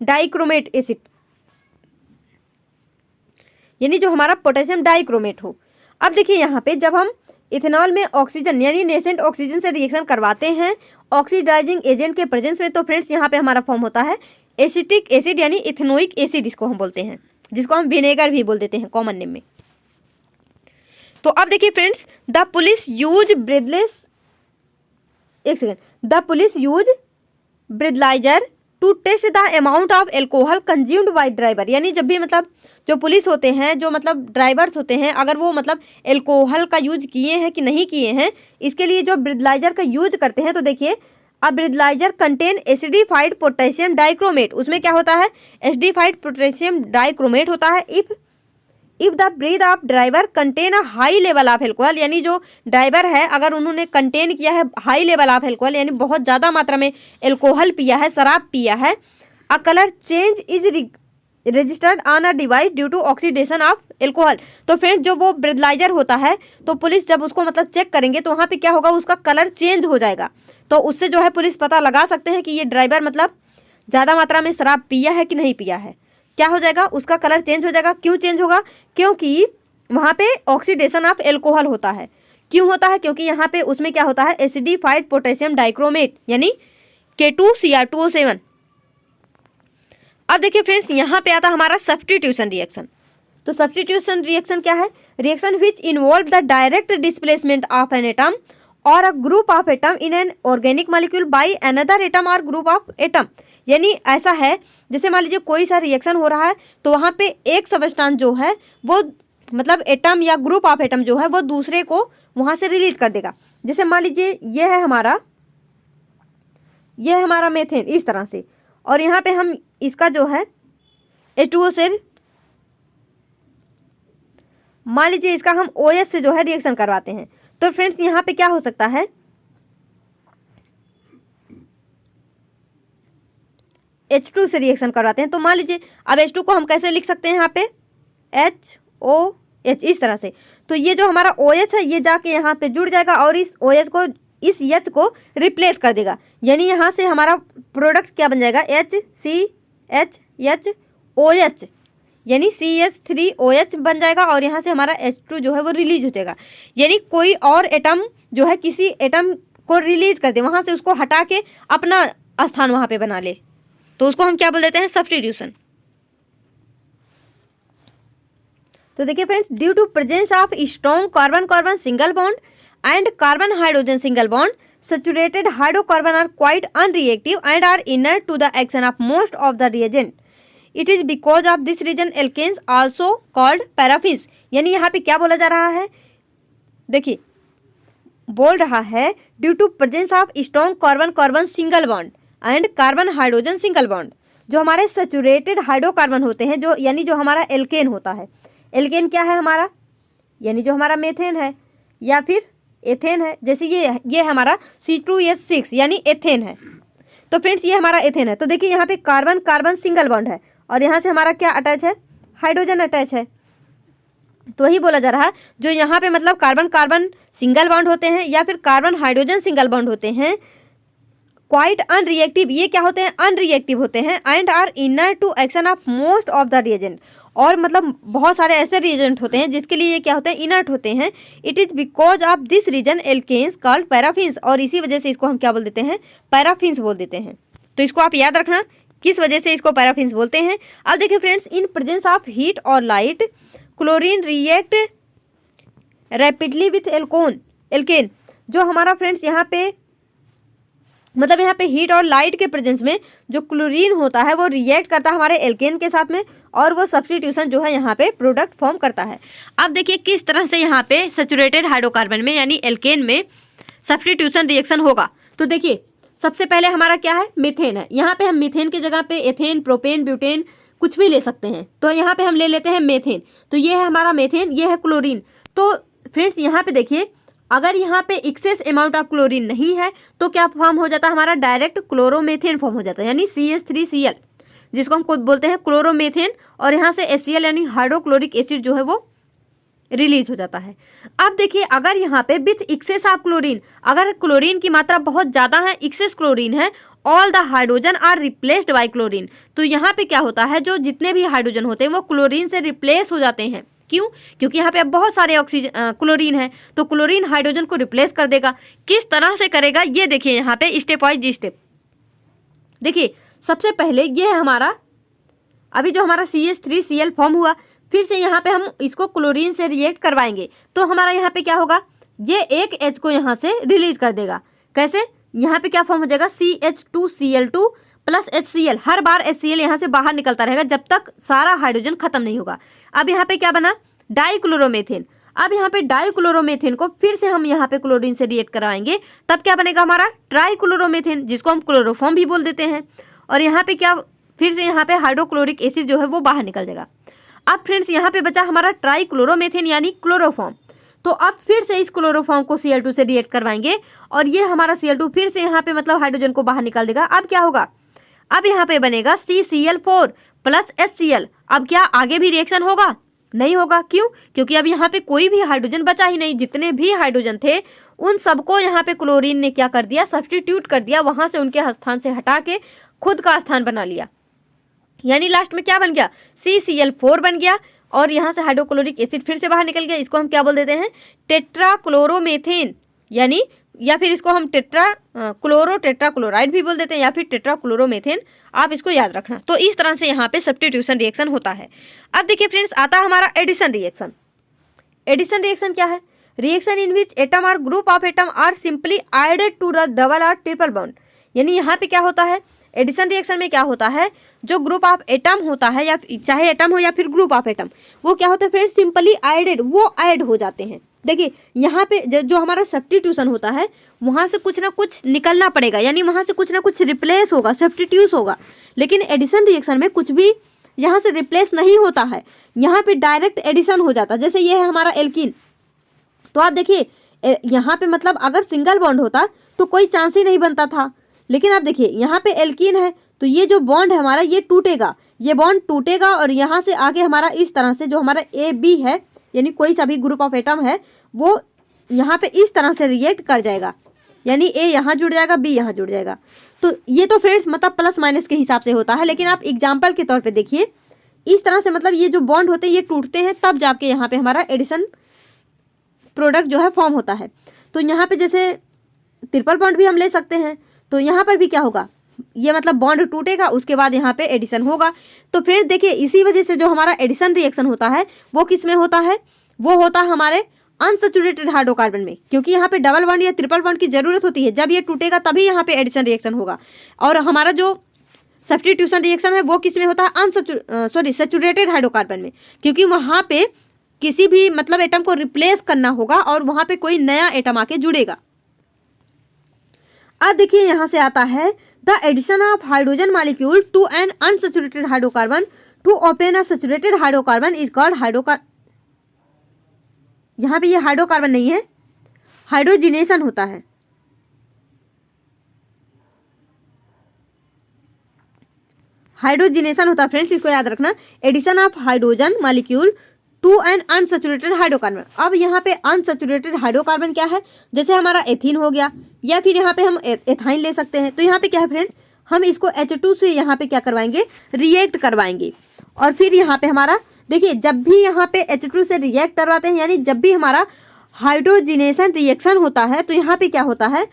डाइक्रोमेट एसिड, यानी जो हमारा पोटेशियम डाइक्रोमेट हो। अब देखिए यहाँ पे जब हम इथेनॉल में ऑक्सीजन यानी नेसेंट ऑक्सीजन से रिएक्शन करवाते हैं ऑक्सीडाइजिंग एजेंट के प्रेजेंस में, तो फ्रेंड्स यहाँ पे हमारा फॉर्म होता है एसिटिक एसिड यानी इथेनोइक एसिड, इसको हम बोलते हैं, जिसको हम विनेगर भी बोल देते हैं कॉमन नेम में। तो अब देखिए friends, the police use breathalyser to test the amount of alcohol consumed by driver, यानी जब भी मतलब जो पुलिस होते हैं, जो मतलब ड्राइवर्स होते हैं, अगर वो मतलब एल्कोहल का यूज किए हैं कि नहीं किए हैं, इसके लिए जो ब्रेथलाइजर का यूज करते हैं। तो देखिए अब breathalyser contain acidified potassium dichromate, उसमें क्या होता है, एसिडिफाइड पोटेशियम डाइक्रोमेट होता है। If the breath of driver contain a high level of alcohol, यानी जो ड्राइवर है अगर उन्होंने कंटेन किया है हाई लेवल ऑफ एल्कोहल, यानी बहुत ज़्यादा मात्रा में एल्कोहल पिया है, शराब पिया है, a colour change is registered on a device due to oxidation of alcohol. तो फ्रेंड्स जो वो ब्रेथलाइजर होता है, तो पुलिस जब उसको मतलब चेक करेंगे तो वहाँ पे क्या होगा, उसका कलर चेंज हो जाएगा। तो उससे जो है पुलिस पता लगा सकते हैं कि ये ड्राइवर मतलब ज़्यादा मात्रा में शराब पिया है कि नहीं पिया है। क्या हो जाएगा, उसका कलर चेंज हो जाएगा। क्यों चेंज होगा, क्योंकि वहाँ पे ऑक्सीडेशन ऑफ एल्कोहल होता है। क्यों होता है, क्योंकि यहाँ पे उसमें क्या होता है, एसिडिफाइड पोटेशियम डाइक्रोमेट यानी K2Cr2O7। अब देखिए फ्रेंड्स, यहाँ पे आता हमारा सब्स्टिट्यूशन रिएक्शन। तो सब्स्टिट्यूशन रिएक्शन क्या है, reaction which involve the direct displacement of an atom or a group of atom in an organic molecule by another atom और ग्रुप ऑफ एटम, यानी ऐसा है जैसे मान लीजिए कोई सा रिएक्शन हो रहा है तो वहाँ पे एक सबस्टेंस जो है वो मतलब एटम या ग्रुप ऑफ एटम जो है वो दूसरे को वहाँ से रिलीज कर देगा। जैसे मान लीजिए ये है हमारा मेथेन इस तरह से, और यहाँ पे हम इसका जो है H2O से मान लीजिए इसका हम OH से जो है रिएक्शन करवाते हैं। तो फ्रेंड्स यहाँ पे क्या हो सकता है, H2 से रिएक्शन करवाते हैं। तो मान लीजिए अब H2 को हम कैसे लिख सकते हैं, यहाँ पे HOH इस तरह से। तो ये जो हमारा OH है ये जाके यहाँ पे जुड़ जाएगा और इस OH को इस H को रिप्लेस कर देगा, यानी यहाँ से हमारा प्रोडक्ट क्या बन जाएगा, HCHHOH, यानी CH3OH बन जाएगा और यहाँ से हमारा H2 जो है वो रिलीज हो जाएगा। यानी कोई और एटम जो है किसी एटम को रिलीज कर दे, वहाँ से उसको हटा के अपना स्थान वहाँ पे बना ले, तो उसको हम क्या बोल देते हैं, सब्स्टिट्यूशन। तो देखिए friends, due to presence of strong carbon carbon single bond and carbon hydrogen single bond, saturated hydrocarbon are quite unreactive and are inert to the action of most of the reagent. It is because of this reason alkanes also called paraffins. यानी यहाँ पे क्या बोला जा रहा है, देखिए बोल रहा है due to presence of strong carbon carbon single bond and carbon hydrogen single bond, जो हमारे सेचुरेटेड हाइड्रोकार्बन होते हैं, जो यानी जो हमारा एल्केन होता है। एल्केन क्या है हमारा, यानी जो हमारा मेथेन है या फिर एथेन है, जैसे ये हमारा C2H6 यानी एथेन है। तो फ्रेंड्स ये हमारा एथेन है। तो देखिए यहाँ पे कार्बन कार्बन सिंगल बॉन्ड है और यहाँ से हमारा क्या अटैच है, हाइड्रोजन अटैच है। तो वही बोला जा रहा है जो यहाँ पे मतलब कार्बन कार्बन सिंगल बॉन्ड होते हैं या फिर कार्बन हाइड्रोजन सिंगल बॉन्ड होते हैं, क्वाइट अनरिएक्टिव, ये क्या होते हैं, अनरिएक्टिव होते हैं, and are inert to action of most of the reagent, और मतलब बहुत सारे ऐसे रिएजेंट होते हैं जिसके लिए ये क्या होते हैं, इनर्ट होते हैं। It is because of this reason alkanes called paraffins, और इसी वजह से इसको हम क्या बोल देते हैं, पैराफिन्स बोल देते हैं। तो इसको आप याद रखना किस वजह से इसको पैराफिन्स बोलते हैं। अब देखिए friends, in presence of heat और light chlorine react rapidly with alkane, जो हमारा फ्रेंड्स यहाँ पे मतलब यहाँ पे हीट और लाइट के प्रेजेंस में जो क्लोरीन होता है वो रिएक्ट करता है हमारे एल्केन के साथ में, और वो सब्स्टिट्यूशन जो है यहाँ पे प्रोडक्ट फॉर्म करता है। अब देखिए किस तरह से यहाँ पे सैचुरेटेड हाइड्रोकार्बन में यानी एल्केन में सब्स्टिट्यूशन रिएक्शन होगा। तो देखिए सबसे पहले हमारा क्या है, मीथेन है। यहाँ पे हम मीथेन की जगह पे एथेन, प्रोपेन, ब्यूटेन कुछ भी ले सकते हैं। तो यहाँ पे हम ले लेते हैं मेथेन। तो ये है हमारा मेथेन, ये है क्लोरीन। तो फ्रेंड्स यहाँ पे देखिए, अगर यहाँ पे एक्सेस अमाउंट ऑफ क्लोरीन नहीं है तो क्या फॉर्म हो जाता है हमारा, डायरेक्ट क्लोरोमेथेन फॉर्म हो जाता है, यानी CH3Cl, जिसको हम बोलते हैं क्लोरोमेथेन, और यहाँ से HCl यानी हाइड्रोक्लोरिक एसिड जो है वो रिलीज हो जाता है। अब देखिए अगर यहाँ पे विथ एक्सेस ऑफ क्लोरीन, अगर क्लोरीन की मात्रा बहुत ज़्यादा है, एक्सेस क्लोरीन है, all the hydrogen are replaced by chlorine, तो यहाँ पे क्या होता है, जो जितने भी हाइड्रोजन होते हैं वो क्लोरीन से रिप्लेस हो जाते हैं। क्यों? क्योंकि यहाँ पे अब बहुत सारे क्लोरीन है, तो क्लोरीन हाइड्रोजन को रिप्लेस कर देगा। किस तरह से करेगा ये देखिए यहाँ पे स्टेप वाइज स्टेप। देखिए सबसे पहले ये है हमारा, अभी जो हमारा CH3Cl फॉर्म हुआ, फिर से यहाँ पे हम इसको क्लोरीन से रिएक्ट करवाएंगे, तो हमारा यहाँ पे क्या होगा, ये एक H को यहाँ से रिलीज कर देगा। कैसे? यहाँ पे क्या फॉर्म हो जाएगा, CH2Cl2 प्लस HCl, हर बार HCl यहाँ से बाहर निकलता रहेगा जब तक सारा हाइड्रोजन खत्म नहीं होगा। अब यहाँ पे क्या बना, डाइक्लोरोमेथेन। अब यहाँ पे डाइक्लोरोमेथेन को फिर से हम यहाँ पे क्लोरीन से रिएक्ट कराएंगे, तब क्या बनेगा हमारा, ट्राइक्लोरोमेथेन, जिसको हम क्लोरोफॉर्म भी बोल देते हैं। और यहाँ पे क्या, फिर से यहाँ पे हाइड्रोक्लोरिक एसिड जो है वो बाहर निकल जाएगा। अब फ्रेंड्स यहाँ पे बचा हमारा ट्राइक्लोरोमेथेन यानी क्लोरोफॉर्म। तो अब फिर से इस क्लोरोफॉर्म को Cl2 से रिएक्ट करवाएंगे, और ये हमारा Cl2 फिर से यहाँ पे मतलब हाइड्रोजन को बाहर निकाल देगा। अब क्या होगा, अब यहाँ पे बनेगा CCl4 प्लस HCl। अब क्या आगे भी रिएक्शन होगा? नहीं होगा। क्यों? क्योंकि अब यहाँ पे कोई भी हाइड्रोजन बचा ही नहीं। जितने भी हाइड्रोजन थे उन सबको यहाँ पे क्लोरीन ने क्या कर दिया, सब्स्टिट्यूट कर दिया, वहां से उनके स्थान से हटा के खुद का स्थान बना लिया। यानी लास्ट में क्या बन गया, CCl4 बन गया, और यहाँ से हाइड्रोक्लोरिक एसिड फिर से बाहर निकल गया। इसको हम क्या बोल देते हैं, टेट्राक्लोरोमेथेन, यानी या फिर इसको हम टेट्राक्लोराइड भी बोल देते हैं, या फिर टेट्राक्लोरोमेथेन, आप इसको याद रखना। तो इस तरह से यहाँ पे सब्स्टिट्यूशन रिएक्शन होता है। अब देखिए फ्रेंड्स, आता है हमारा एडिशन रिएक्शन। एडिशन रिएक्शन क्या है, रिएक्शन इन विच एटम और group of atom are simply added to the double और ट्रिपल बॉन्ड। यानी यहाँ पे क्या होता है, एडिशन रिएक्शन में क्या होता है, जो ग्रुप ऑफ एटम होता है, या चाहे एटम हो या फिर ग्रुप ऑफ एटम, वो क्या होता है फ्रेंड्स, सिंपली एडेड, वो ऐड हो जाते हैं। देखिए यहाँ पे जो हमारा सब्स्टिट्यूशन होता है, वहाँ से कुछ ना कुछ निकलना पड़ेगा, यानी वहाँ से कुछ ना कुछ रिप्लेस होगा, सब्स्टिट्यूट होगा। लेकिन एडिशन रिएक्शन में कुछ भी यहाँ से रिप्लेस नहीं होता है, यहाँ पे डायरेक्ट एडिशन हो जाता है। जैसे ये है हमारा एल्कीन, तो आप देखिए यहाँ पे मतलब अगर सिंगल बॉन्ड होता तो कोई चांस ही नहीं बनता था। लेकिन आप देखिए यहाँ पे एल्कीन है, तो ये जो बॉन्ड है हमारा ये टूटेगा, ये बॉन्ड टूटेगा, और यहाँ से आगे हमारा इस तरह से जो हमारा AB है, यानी कोई सा भी ग्रुप ऑफ एटम है, वो यहाँ पे इस तरह से रिएक्ट कर जाएगा। यानी ए यहाँ जुड़ जाएगा, बी यहाँ जुड़ जाएगा। तो ये तो फ्रेंड्स मतलब प्लस माइनस के हिसाब से होता है, लेकिन आप एग्जाम्पल के तौर पे देखिए इस तरह से मतलब ये जो बॉन्ड होते हैं ये टूटते हैं तब जाके यहाँ पे हमारा एडिशन प्रोडक्ट जो है फॉर्म होता है। तो यहाँ पे जैसे ट्रिपल बॉन्ड भी हम ले सकते हैं, तो यहाँ पर भी क्या होगा, ये मतलब बॉन्ड टूटेगा उसके बाद यहाँ पे एडिशन होगा। तो फ्रेंड्स देखिए इसी वजह से जो हमारा एडिशन रिएक्शन होता है वो किस में होता है, वो होता है हमारे अनसैचुरेटेड हाइड्रोकार्बन में, क्योंकि यहाँ पे डबल बॉन्ड या ट्रिपल बॉन्ड की जरूरत होती है। जब ये टूटेगा तभी यहाँ पे एडिशन रिएक्शन होगा। और हमारा जो सब्स्टिट्यूशन रिएक्शन है वो किस में होता है, सैचुरेटेड हाइड्रोकार्बन में, क्योंकि वहाँ पे किसी भी मतलब एटम को रिप्लेस करना होगा और वहाँ पे कोई नया एटम आके जुड़ेगा। अब देखिए यहाँ से आता है the addition of hydrogen molecule to an unsaturated hydrocarbon to obtain a saturated hydrocarbon is called hydrocarbon. यहाँ पे ये हाइड्रोकार्बन नहीं है, हाइड्रोजिनेशन होता है। हाइड्रोजिनेशन होता है फ्रेंड्स, इसको याद रखना। Addition of hydrogen molecule to an unsaturated hydrocarbon. अब यहाँ पे अनसैचुरेटेड हाइड्रोकार्बन क्या है, जैसे हमारा एथीन हो गया या फिर यहाँ पे हम एथाइन ले सकते हैं। तो यहाँ पे क्या है फ्रेंड्स, हम इसको H2 से यहाँ पे क्या करवाएंगे, रिएक्ट करवाएंगे। और फिर यहाँ पे हमारा देखिए जब भी यहाँ पे H2 से रिएक्ट करवाते हैं, यानी जब भी हमारा हाइड्रोजिनेशन रिएक्शन होता है, तो यहाँ पे क्या होता है,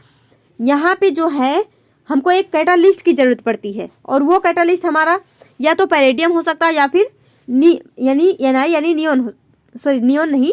यहाँ पे जो है हमको एक कैटालिस्ट की जरूरत पड़ती है। और वो कैटालिस्ट हमारा या तो पैलेडियम हो सकता है या फिर यानी नियोन, नियोन नहीं,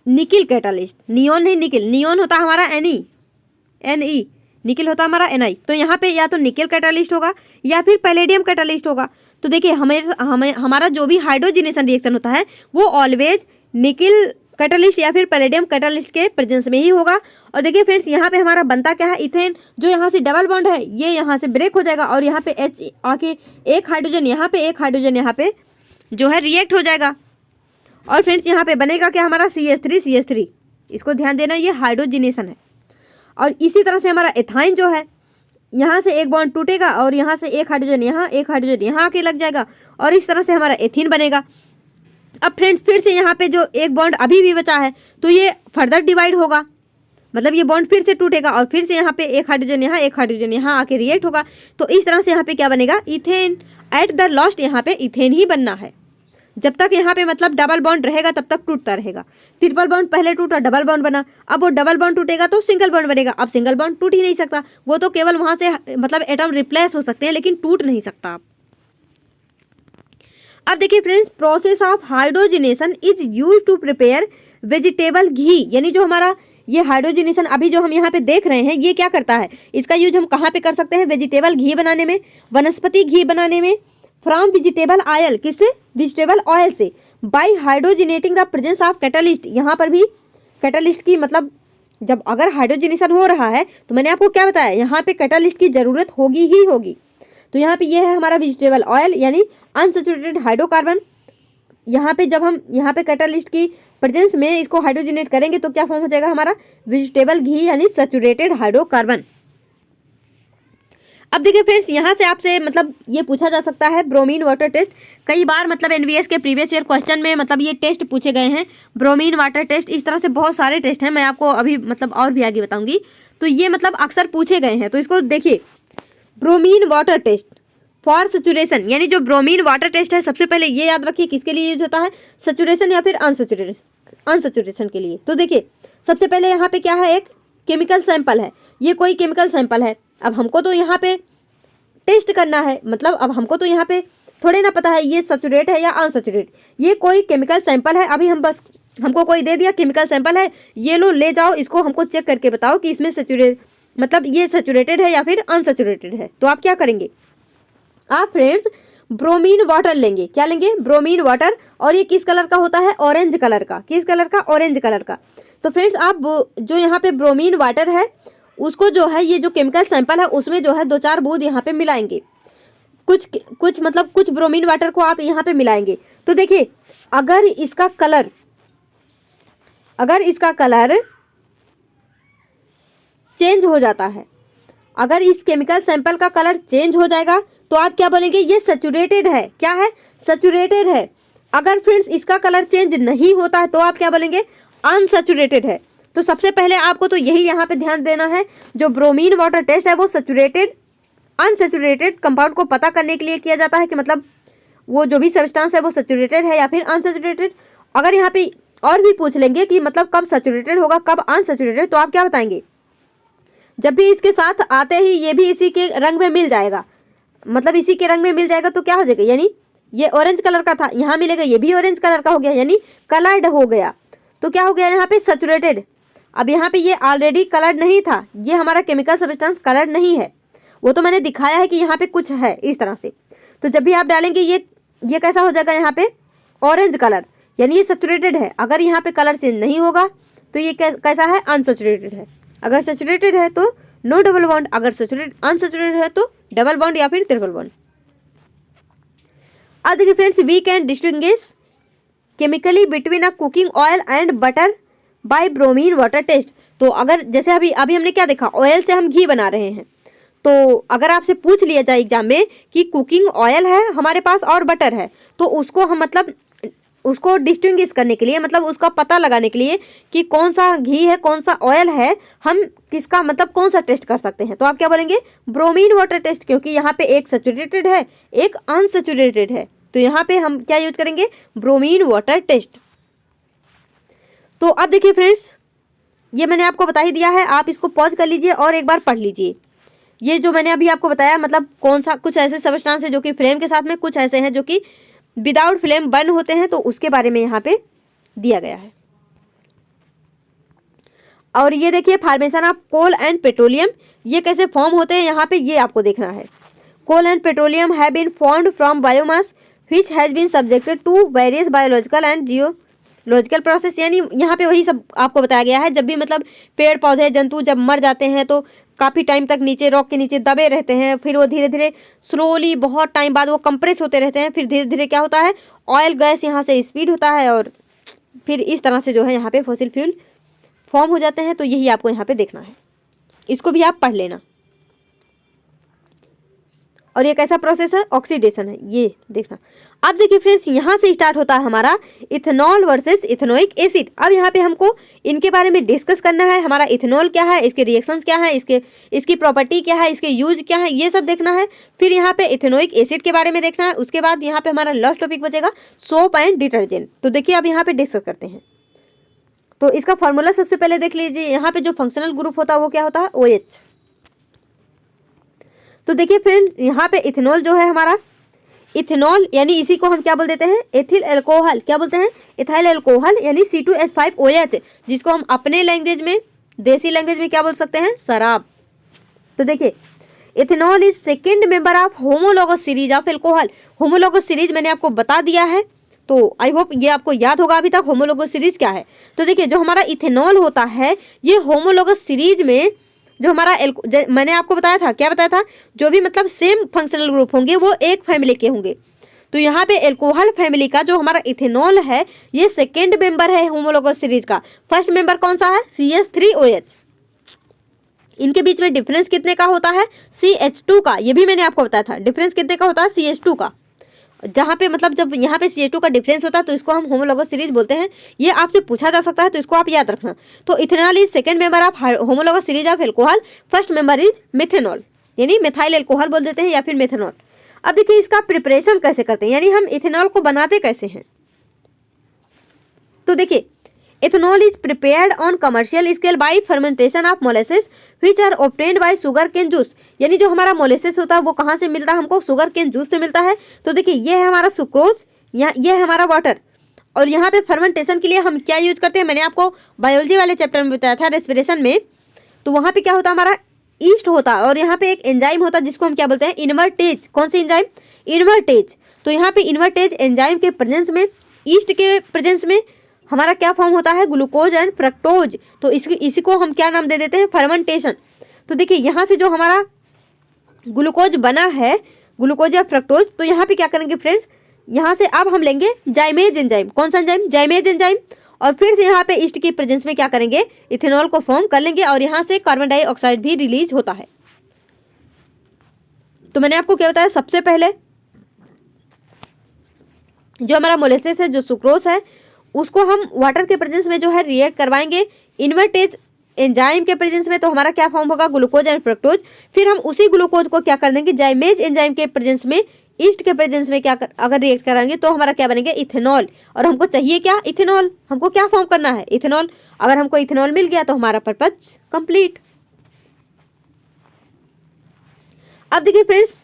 निकिल कैटालिस्ट। नियोन नहीं निकिल, नियोन होता है हमारा Ne, निकिल होता है हमारा Ni। तो यहाँ पे या तो निकिल कैटालिस्ट होगा या फिर पैलेडियम कैटालिस्ट होगा। तो देखिए हमारा जो भी हाइड्रोजिनेशन रिएक्शन होता है वो ऑलवेज निकिल कैटालिस्ट या फिर पैलेडियम कैटालिस्ट के प्रेजेंस में ही होगा। और देखिए फ्रेंड्स यहाँ पे हमारा बनता क्या है, इथेन। जो यहाँ से डबल बॉन्ड है ये यहाँ से ब्रेक हो जाएगा और यहाँ पे H आके एक हाइड्रोजन यहाँ पे, एक हाइड्रोजन यहाँ पे जो है रिएक्ट हो जाएगा। और फ्रेंड्स यहाँ पे बनेगा क्या, हमारा CH3। इसको ध्यान देना, ये हाइड्रोजिनेशन है। और इसी तरह से हमारा एथाइन जो है, यहाँ से एक बॉन्ड टूटेगा और यहाँ से एक हाइड्रोजन यहाँ, एक हाइड्रोजन यहाँ आके लग जाएगा और इस तरह से हमारा एथीन बनेगा। अब फ्रेंड्स फिर से यहाँ पे जो एक बॉन्ड अभी भी बचा है तो ये फर्दर डिवाइड होगा, मतलब ये बॉन्ड फिर से टूटेगा और फिर से यहाँ पे एक हाइड्रोजन यहाँ, एक हाइड्रोजन यहाँ आके रिएक्ट होगा। तो इस तरह से यहाँ पे क्या बनेगा, इथेन। एट द लास्ट यहाँ पे इथेन ही बनना है। जब तक यहाँ पे मतलब डबल बॉन्ड रहेगा तब तक टूटता रहेगा। ट्रिपल बॉन्ड पहले टूटा, डबल बॉन्ड बना, अब वो डबल बॉन्ड टूटेगा तो सिंगल बॉन्ड बनेगा। अब सिंगल बॉन्ड टूट ही नहीं सकता, वो तो केवल वहां से मतलब एटम रिप्लेस हो सकते हैं लेकिन टूट नहीं सकता। अब देखिए friends, process of hydrogenation is use to prepare vegetable ghee. यानी जो हमारा ये हाइड्रोजिनेशन अभी जो हम यहाँ पे देख रहे हैं ये क्या करता है, इसका यूज हम कहाँ पे कर सकते हैं, वेजिटेबल घी बनाने में, वनस्पति घी बनाने में। फ्रॉम वेजिटेबल ऑयल, किससे, वेजिटेबल ऑयल से। By hydrogenating the presence of catalyst. यहाँ पर भी कैटालिस्ट की मतलब जब अगर हाइड्रोजिनेशन हो रहा है तो मैंने आपको क्या बताया, यहाँ पे कैटालिस्ट की जरूरत होगी ही होगी। तो यहाँ पे ये है हमारा वेजिटेबल ऑयल यानी अनसैचुरेटेड हाइड्रोकार्बन। यहाँ पे जब हम यहाँ पे कैटालिस्ट की प्रेजेंस में इसको हाइड्रोजिनेट करेंगे तो क्या फॉर्म हो जाएगा हमारा, वेजिटेबल घी यानी सैचुरेटेड हाइड्रोकार्बन। अब देखिए फ्रेंड्स, यहाँ से आपसे मतलब ये पूछा जा सकता है ब्रोमीन वाटर टेस्ट। कई बार मतलब एनवीएस के प्रीवियस ईयर क्वेश्चन में मतलब ये टेस्ट पूछे गए हैं, ब्रोमीन वाटर टेस्ट। इस तरह से बहुत सारे टेस्ट हैं, मैं आपको अभी मतलब और भी आगे बताऊंगी। तो ये मतलब अक्सर पूछे गए हैं, तो इसको देखिए। Bromine water test for saturation, यानी जो ब्रोमीन वाटर टेस्ट है सबसे पहले ये याद रखिए किसके लिए यूज होता है, सैचुरेशन या फिर अनसैचुरेशन के लिए। तो देखिए सबसे पहले यहाँ पे क्या है, एक केमिकल सैंपल है, ये कोई केमिकल सैंपल है। अब हमको तो यहाँ पे टेस्ट करना है, मतलब अब हमको तो यहाँ पे थोड़े ना पता है ये सैचुरेट है या अनसैचुरेट। ये कोई केमिकल सैंपल है, अभी हम बस हमको कोई दे दिया केमिकल सैंपल है, ये लो ले जाओ, इसको हमको चेक करके बताओ कि इसमें मतलब ये सैचुरेटेड है या फिर अनसैचुरेटेड है। तो आप क्या करेंगे, आप फ्रेंड्स ब्रोमीन वाटर लेंगे। क्या लेंगे, ब्रोमीन वाटर। और ये किस कलर का होता है, ऑरेंज कलर का। किस कलर का, ऑरेंज कलर का। तो फ्रेंड्स आप जो यहाँ पे ब्रोमीन वाटर है उसको जो है ये जो केमिकल सैंपल है उसमें जो है 2-4 बूंद यहाँ पे मिलाएंगे। कुछ मतलब कुछ ब्रोमीन वाटर को आप यहाँ पे मिलाएंगे। तो देखिए अगर इसका कलर चेंज हो जाता है, अगर इस केमिकल सैंपल का कलर चेंज हो जाएगा तो आप क्या बोलेंगे, ये सैचुरेटेड है। क्या है, सैचुरेटेड है। अगर फ्रेंड्स इसका कलर चेंज नहीं होता है तो आप क्या बोलेंगे, अनसैचुरेटेड है। तो सबसे पहले आपको तो यही यहाँ पे ध्यान देना है, जो ब्रोमीन वाटर टेस्ट है वो सैचुरेटेड अनसैचुरेटेड कंपाउंड को पता करने के लिए किया जाता है कि मतलब वो जो भी सब्सटेंस है वो सैचुरेटेड है या फिर अनसैचुरेटेड। अगर यहाँ पे और भी पूछ लेंगे कि मतलब कब सैचुरेटेड होगा कब अनसैचुरेटेड, तो आप क्या बताएंगे, जब भी इसके साथ आते ही ये भी इसी के रंग में मिल जाएगा, मतलब इसी के रंग में मिल जाएगा तो क्या हो जाएगा, यानी ये ऑरेंज कलर का था, यहाँ मिलेगा ये भी ऑरेंज कलर का हो गया, यानी कलर्ड हो गया। तो क्या हो गया यहाँ पे, सैचुरेटेड। अब यहाँ पे ये ऑलरेडी कलर्ड नहीं था, ये हमारा केमिकल सब्सटेंस कलर्ड नहीं है, वो तो मैंने दिखाया है कि यहाँ पे कुछ है इस तरह से। तो जब भी आप डालेंगे ये कैसा हो जाएगा यहाँ पे, ऑरेंज कलर, यानी ये सैचुरेटेड है। अगर यहाँ पे कलर चेंज नहीं होगा तो ये कैसा है, अनसैचुरेटेड है। अगर सैचुरेटेड है तो नो डबल बॉन्ड, अगर अनसैचुरेटेड है तो डबल बॉन्ड या फिर ट्रिपल बॉन्ड। अब देखिए friends, we can distinguish chemically between a cooking oil and butter by bromine water test. तो अगर जैसे अभी हमने क्या देखा, ऑयल से हम घी बना रहे हैं, तो अगर आपसे पूछ लिया जाए एग्जाम में कि कुकिंग ऑयल है हमारे पास और बटर है, तो उसको हम मतलब उसको डिस्टिंग्विश करने के लिए, मतलब उसका पता लगाने के लिए कि कौन सा घी है कौन सा ऑयल है, हम किसका मतलब कौन सा टेस्ट कर सकते हैं, तो आप क्या बोलेंगे, ब्रोमीन वाटर टेस्ट, क्योंकि यहाँ पे एक सैचुरेटेड है एक अनसैचुरेटेड है, तो यहाँ पे हम क्या यूज करेंगे, ब्रोमीन वाटर टेस्ट। तो अब देखिए फ्रेंड्स, ये मैंने आपको बता ही दिया है, आप इसको पॉज कर लीजिए और एक बार पढ़ लीजिए। ये जो मैंने अभी आपको बताया, मतलब कौन सा, कुछ ऐसे सब्सटेंस है जो कि फ्लेम के साथ में, कुछ ऐसे हैं जो कि विदाउट फ्लेम बर्न होते हैं, तो उसके बारे में यहाँ पे दिया गया है। और ये देखिए formation of coal and petroleum, ये कैसे फॉर्म होते हैं यहाँ पे ये आपको देखना है। Coal and petroleum have been formed from biomass which has been subjected to various biological and geological process, यानी यहाँ पे वही सब आपको बताया गया है। जब भी मतलब पेड़ पौधे जंतु जब मर जाते हैं तो काफ़ी टाइम तक नीचे रॉक के नीचे दबे रहते हैं, फिर वो धीरे धीरे स्लोली बहुत टाइम बाद वो कंप्रेस होते रहते हैं, फिर धीरे धीरे क्या होता है, ऑयल गैस यहाँ से स्पीड होता है और फिर इस तरह से जो है यहाँ पे फॉसिल फ्यूल फॉर्म हो जाते हैं। तो यही आपको यहाँ पे देखना है, इसको भी आप पढ़ लेना। और ये कैसा प्रोसेस है, ऑक्सीडेशन है, ये देखना। अब देखिए फ्रेंड्स, यहाँ से स्टार्ट होता है हमारा इथेनॉल वर्सेस इथेनोइक एसिड। अब यहाँ पे हमको इनके बारे में डिस्कस करना है, हमारा इथेनॉल क्या है, इसके रिएक्शंस क्या है, इसकी प्रॉपर्टी क्या है, इसके यूज क्या है, ये सब देखना है। फिर यहाँ पे इथेनोइक एसिड के बारे में देखना है। उसके बाद यहाँ पे हमारा लास्ट टॉपिक बचेगा सोप एंड डिटर्जेंट। तो देखिए अब यहाँ पे डिस्कस करते हैं। तो इसका फॉर्मूला सबसे पहले देख लीजिए, यहाँ पे जो फंक्शनल ग्रुप होता है वो क्या होता है, OH। तो देखिए फ्रेंड, यहाँ पे इथेनॉल जो है हमारा, इथेनॉल यानी इसी को हम क्या बोल देते हैं, एथिल अल्कोहल, क्या बोलते हैं, इथाइल अल्कोहल, यानी C2H5OH, जिसको हम अपने लैंग्वेज में, देसी लैंग्वेज में क्या बोल सकते हैं, शराब। तो देखिए ethanol is second member of homologous series of alcohol. Homologous series मैंने आपको बता दिया है, तो आई होप ये आपको याद होगा अभी तक होमोलॉगस सीरीज क्या है। तो देखिए जो हमारा इथेनॉल होता है, ये होमोलॉगस सीरीज में जो हमारा मैंने आपको बताया था, क्या बताया था, जो भी मतलब सेम फंक्शनल ग्रुप होंगे वो एक फैमिली के होंगे। तो यहाँ पे एल्कोहल फैमिली का जो हमारा इथेनॉल है, ये सेकेंड मेंबर है होमोलॉगस सीरीज का। फर्स्ट मेंबर कौन सा है, CH3OH। इनके बीच में डिफरेंस कितने का होता है, CH2 का। ये भी मैंने आपको बताया था, डिफरेंस कितने का होता है, CH2 का। जहाँ पे मतलब जब यहाँ पे CH2 का डिफरेंस होता है तो इसको हम होमोलॉगस सीरीज बोलते हैं। ये आपसे पूछा जा सकता है, तो इसको आप याद रखना। तो ethanol is second member of homologous series of alcohol, first member is methanol, यानी मिथाइल एल्कोहल बोल देते हैं या फिर मिथेनॉल। अब देखिए इसका प्रिपरेशन कैसे करते हैं, यानी हम इथेनॉल को बनाते कैसे हैं। तो देखिए ethanol is prepared on commercial scale by fermentation of molasses which are obtained by sugar cane juice. यानी जो हमारा मोलेसेस होता है वो कहाँ से मिलता है, हमको शुगर केन जूस से मिलता है। तो देखिए ये है हमारा सुक्रोज, ये है हमारा वाटर, और यहाँ पे फर्मेंटेशन के लिए हम क्या यूज करते हैं, मैंने आपको बायोलॉजी वाले चैप्टर में बताया था रेस्पिरेशन में। तो वहाँ पे क्या होता है, हमारा ईस्ट होता है और यहाँ पे एक एंजाइम होता है जिसको हम क्या बोलते हैं, इन्वर्टेज। कौन सी एंजाइम, इन्वर्टेज। तो यहाँ पे इन्वर्टेज एंजाइम के प्रेजेंस में, ईस्ट के प्रेजेंस में हमारा क्या फॉर्म होता है, ग्लूकोज एंड फ्रक्टोज। तो इसी को हम क्या नाम दे देते हैं, फर्मेंटेशन। तो देखिए यहाँ से जो हमारा ग्लूकोज बना है, ग्लूकोज या फ्रक्टोज, तो यहाँ पे क्या करेंगे फ्रेंड्स, यहाँ से अब हम लेंगे जाइमेज एंजाइम। कौन सा एंजाइम, जाइमेज एंजाइम, और फिर से यहाँ पे ईस्ट की प्रेजेंस में क्या करेंगे, इथेनॉल को फॉर्म कर लेंगे और यहाँ से कार्बन डाइऑक्साइड भी रिलीज होता है। तो मैंने आपको क्या बताया, सबसे पहले जो हमारा मोलेसेस है, जो सुक्रोज है, उसको हम वाटर के प्रेजेंस में जो है रिएक्ट करवाएंगे इन्वर्टेज एंजाइम के प्रेजेंस में, तो हमारा क्या फॉर्म होगा, ग्लूकोज एंड फ्रक्टोज। फिर हम उसी ग्लूकोज को क्या कर देंगे, जाइमेज एंजाइम के प्रेजेंस में, ईस्ट के प्रेजेंस में अगर रिएक्ट कराएंगे तो हमारा क्या बनेगा, इथेनॉल। और हमको चाहिए क्या, इथेनॉल। हमको क्या फॉर्म करना है, इथेनॉल। अगर हमको इथेनॉल मिल गया तो हमारा पर्पज कंप्लीट। अब देखिए फ्रेंड्स,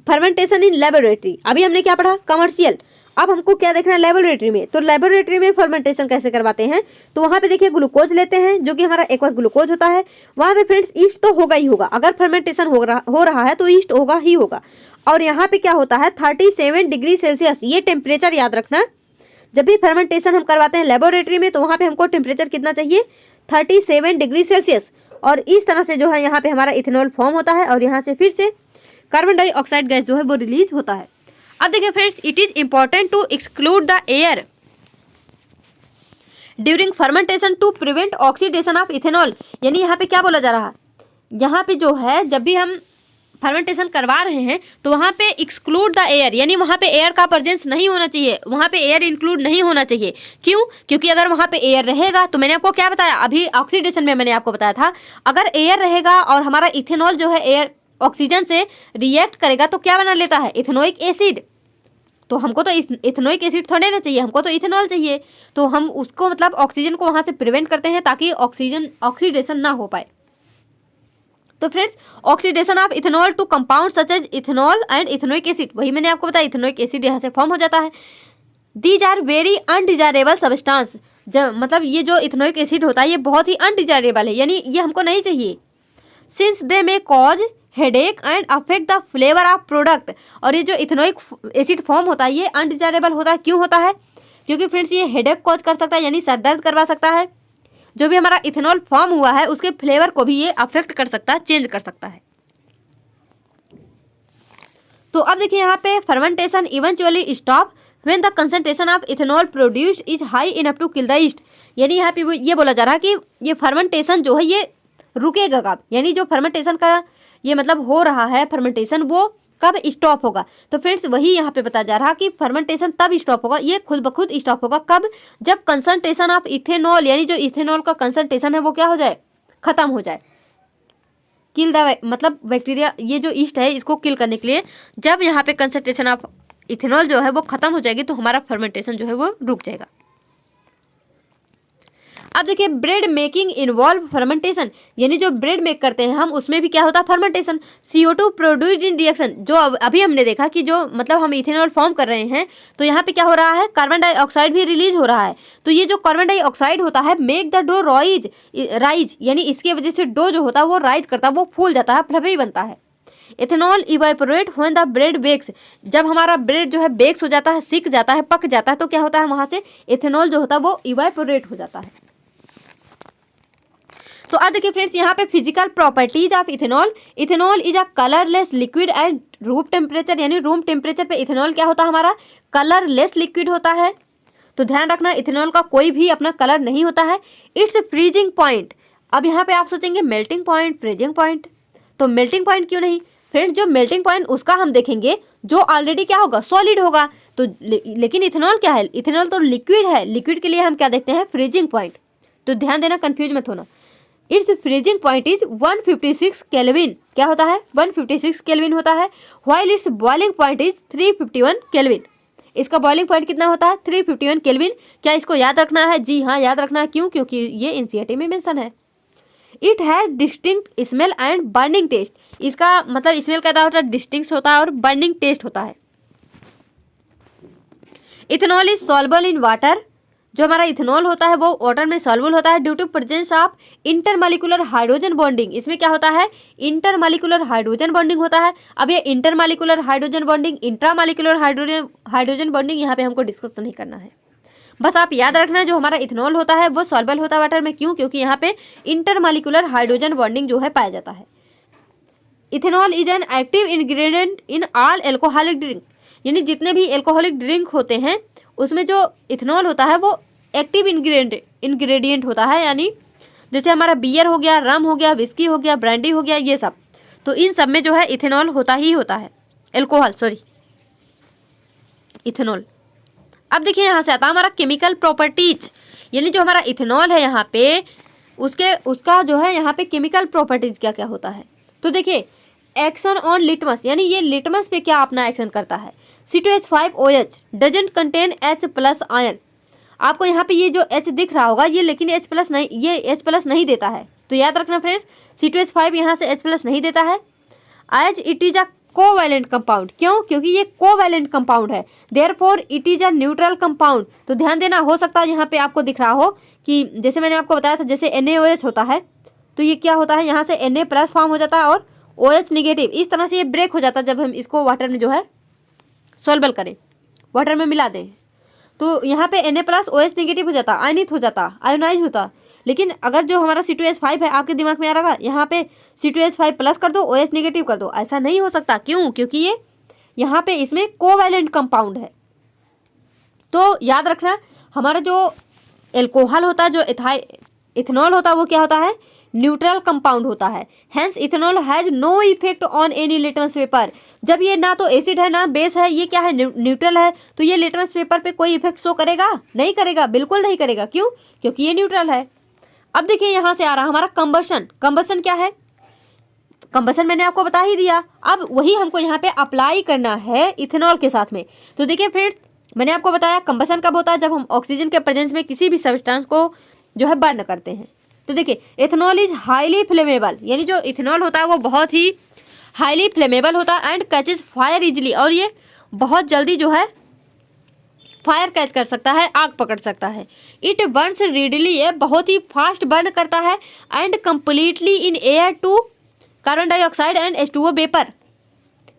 फर्मेंटेशन इन लेबोरेटरी, अभी हमने क्या पढ़ा, कमर्शियल। अब हमको क्या देखना है, लेबोरेटरी में। तो लेबोरेटरी में फर्मेंटेशन कैसे करवाते हैं, तो वहाँ पे देखिए ग्लूकोज लेते हैं जो कि हमारा एक्वस ग्लूकोज होता है। वहाँ पे फ्रेंड्स ईस्ट तो होगा ही होगा, अगर फर्मेंटेशन हो रहा है तो ईस्ट होगा ही होगा। और यहाँ पे क्या होता है, 37 डिग्री सेल्सियस, ये टेम्परेचर याद रखना। जब भी फर्मेंटेशन हम करवाते हैं लेबोरेटरी में तो वहाँ पे हमको टेम्परेचर कितना चाहिए, 37 डिग्री सेल्सियस। और इस तरह से जो है यहाँ पे हमारा इथेनॉल फॉर्म होता है और यहाँ से फिर से कार्बन डाइऑक्साइड गैस जो है वो रिलीज होता है। अब देखिए friends, it is important to exclude the air during fermentation to prevent oxidation of ethanol. यानी यहाँ पे क्या बोला जा रहा है, यहाँ पे जो है जब भी हम फर्मेंटेशन करवा रहे हैं तो वहाँ पे एक्सक्लूड द एयर, यानी वहाँ पे एयर का प्रेजेंस नहीं होना चाहिए, वहाँ पे एयर इंक्लूड नहीं होना चाहिए। क्यों, क्योंकि अगर वहाँ पे एयर रहेगा तो मैंने आपको क्या बताया, अभी ऑक्सीडेशन में मैंने आपको बताया था, अगर एयर रहेगा और हमारा इथेनॉल जो है एयर ऑक्सीजन से रिएक्ट करेगा तो क्या बना लेता है, इथेनोइक एसिड। तो हमको तो इथेनोइक एसिड थोड़े ना चाहिए, हमको तो इथेनॉल चाहिए। तो हम उसको मतलब ऑक्सीजन को वहाँ से प्रिवेंट करते हैं ताकि ऑक्सीडेशन ना हो पाए। तो friends, oxidation of ethanol to compound such as ethanol and ethanoic acid, वही मैंने आपको बताया, इथेनोइक एसिड यहाँ से फॉर्म हो जाता है। These are very undesirable substance, जब मतलब ये जो इथेनोइक एसिड होता है ये बहुत ही अनडिजायरेबल है, यानी ये हमको नहीं चाहिए। Since they may cause headache and affect the flavour of product, और ये जो इथेनोइक एसिड फॉर्म होता है ये अनडिजायरेबल होता है। क्यों होता है, क्योंकि फ्रेंड्स ये हेडेक कॉज कर सकता है, यानी सर दर्द करवा सकता है। जो भी हमारा इथेनॉल फॉर्म हुआ है उसके फ्लेवर को भी ये अफेक्ट कर सकता है, चेंज कर सकता है। तो अब देखिए यहाँ पे fermentation eventually stop when the concentration of ethanol produced is high enough to kill the yeast. यानी यहाँ पे ये बोला जा रहा है कि ये फर्मेंटेशन जो है ये रुकेगा कब, यानी जो फर्मेंटेशन का ये मतलब हो रहा है फर्मेंटेशन वो कब स्टॉप होगा। तो फ्रेंड्स वही यहाँ पे बताया जा रहा कि फर्मेंटेशन तब स्टॉप होगा, ये खुद ब खुद स्टॉप होगा कब, जब कंसंट्रेशन ऑफ इथेनॉल, यानी जो इथेनॉल का कंसंट्रेशन है वो क्या हो जाए, खत्म हो जाए। किल द मतलब बैक्टीरिया, ये जो ईस्ट है इसको किल करने के लिए जब यहाँ पे कंसंट्रेशन ऑफ इथेनॉल जो है वो खत्म हो जाएगी तो हमारा फर्मेंटेशन जो है वो रुक जाएगा। अब देखिए, ब्रेड मेकिंग इन्वॉल्व फर्मेंटेशन, यानी जो ब्रेड मेक करते हैं हम उसमें भी क्या होता है, fermentation. CO2 produced in reaction, जो अभी हमने देखा कि जो मतलब हम इथेनॉल फॉर्म कर रहे हैं तो यहाँ पे क्या हो रहा है, कार्बन डाइऑक्साइड भी रिलीज हो रहा है। तो ये जो कार्बन डाइऑक्साइड होता है मेक द डो राइज, यानी इसके वजह से डो जो होता है वो राइज करता है, वो फूल जाता है, फ्लफी बनता है। Ethanol evaporate when the bread bakes, जब हमारा ब्रेड जो है बेक्स हो जाता है, सिक जाता है, पक जाता है, तो क्या होता है वहाँ से इथेनॉल जो होता है वो इवेपोरेट हो जाता है। तो अब देखिए फ्रेंड्स, यहाँ पे physical properties of ethanol. Ethanol is a colourless liquid at room temperature, यानी रूम टेम्परेचर पे इथेनॉल क्या होता है हमारा, कलरलेस लिक्विड होता है। तो ध्यान रखना, इथेनॉल का कोई भी अपना कलर नहीं होता है। इट्स फ्रीजिंग पॉइंट, अब यहाँ पे आप सोचेंगे मेल्टिंग पॉइंट, फ्रीजिंग पॉइंट, तो मेल्टिंग पॉइंट क्यों नहीं फ्रेंड्स, जो मेल्टिंग पॉइंट उसका हम देखेंगे जो ऑलरेडी क्या होगा, सॉलिड होगा। तो लेकिन इथेनॉल क्या है, इथेनॉल तो लिक्विड है, लिक्विड के लिए हम क्या देखते हैं, फ्रीजिंग पॉइंट। तो ध्यान देना, कंफ्यूज मत होना। It's freezing point is 156 kelvin, क्या होता है, 156 केल्विन होता है। While it's boiling point is 351 kelvin, इसका बॉइलिंग पॉइंट कितना होता है, 351 केल्विन। क्या इसको याद रखना है, जी हाँ याद रखना है। क्यों, क्योंकि ये एनसीईआरटी में मेंशन है। It has distinct smell and burning taste, इसका मतलब स्मेल कैसा होता है, डिस्टिंक्ट होता है और बर्निंग टेस्ट होता है। Ethanol is soluble in water, जो हमारा इथेनॉल होता है वो वाटर में सॉल्युबल होता है due to presence of intermolecular hydrogen bonding. इसमें क्या होता है, इंटरमॉलिक्यूलर हाइड्रोजन बॉन्डिंग होता है। अब ये intermolecular hydrogen bonding, intramolecular hydrogen bonding यहाँ पे हमको डिस्कस नहीं करना है, बस आप याद रखना जो हमारा इथेनॉल होता है वो सॉल्युबल होता है वाटर में। क्यों, क्योंकि यहाँ पे इंटरमॉलिक्यूलर हाइड्रोजन बॉन्डिंग जो है पाया जाता है। Ethanol is an active ingredient in all alcoholic drink, यानी जितने भी एल्कोहलिक ड्रिंक होते हैं उसमें जो इथेनॉल होता है वो एक्टिव इंग्रेडिएंट होता है। यानी जैसे हमारा बियर हो गया, रम हो गया, विस्की हो गया, ब्रांडी हो गया, ये सब, तो इन सब में जो है इथेनॉल होता ही होता है, इथेनॉल। अब देखिए यहाँ से आता है हमारा केमिकल प्रॉपर्टीज, यानी जो हमारा इथेनॉल है यहाँ पे उसका जो है यहाँ पे केमिकल प्रॉपर्टीज क्या क्या होता है। तो देखिए एक्शन ऑन लिटमस, यानी ये लिटमस पे क्या अपना एक्शन करता है। C2H5OH doesn't contain H+ ion. आपको यहाँ पे ये जो H दिख रहा होगा ये, लेकिन H+ नहीं, ये H+ नहीं देता है, तो याद रखना फ्रेंड्स C2H5 यहाँ से H+ नहीं देता है। As it is a covalent compound, क्यों, क्योंकि ये कोवैलेंट कंपाउंड है। Therefore it is a neutral compound. तो ध्यान देना, हो सकता है यहाँ पे आपको दिख रहा हो कि जैसे मैंने आपको बताया था जैसे NaOH होता है तो ये क्या होता है, यहाँ से Na+ फॉर्म हो जाता है और OH निगेटिव, इस तरह से ये ब्रेक हो जाता है जब हम इसको वाटर में जो है सॉल्बल करें, वाटर में मिला दें, तो यहाँ पे Na+ OH निगेटिव हो जाता, आयनित हो जाता, आयोनाइज होता। लेकिन अगर जो हमारा C2H5 है, आपके दिमाग में आ रहा यहाँ पे C2H5+ कर दो, OH निगेटिव कर दो, ऐसा नहीं हो सकता। क्यों, क्योंकि ये यहाँ पे इसमें कोवैलेंट कंपाउंड है। तो याद रखना हमारा जो एल्कोहल होता है, जो इथेनॉल होता है, वो क्या होता है, न्यूट्रल कंपाउंड होता है। Hence ethanol has no effect on any litmus paper. जब ये ना तो एसिड है ना बेस है, ये क्या है, न्यूट्रल है, तो ये लिटमस पेपर पे कोई इफेक्ट शो करेगा, नहीं करेगा, बिल्कुल नहीं करेगा। क्यों, क्योंकि ये न्यूट्रल है। अब देखिए यहाँ से आ रहा हमारा कंबशन। कंबशन क्या है, कंबशन मैंने आपको बता ही दिया। अब वही हमको यहाँ पे अप्लाई करना है इथेनॉल के साथ में। तो देखिए फ्रेंड्स, मैंने आपको बताया कंबशन कब होता है, जब हम ऑक्सीजन के प्रेजेंस में किसी भी सब्सटेंस को जो है बर्न करते हैं। तो देखिए इथेनॉल इज हाईली फ्लेमेबल, यानी जो इथेनॉल होता है वो बहुत ही हाईली फ्लेमेबल होता है एंड कैचेज फायर इजिली, और ये बहुत जल्दी जो है फायर कैच कर सकता है, आग पकड़ सकता है। इट बर्न्स रीडली, ये बहुत ही फास्ट बर्न करता है and completely in air to carbon dioxide and H2O vapour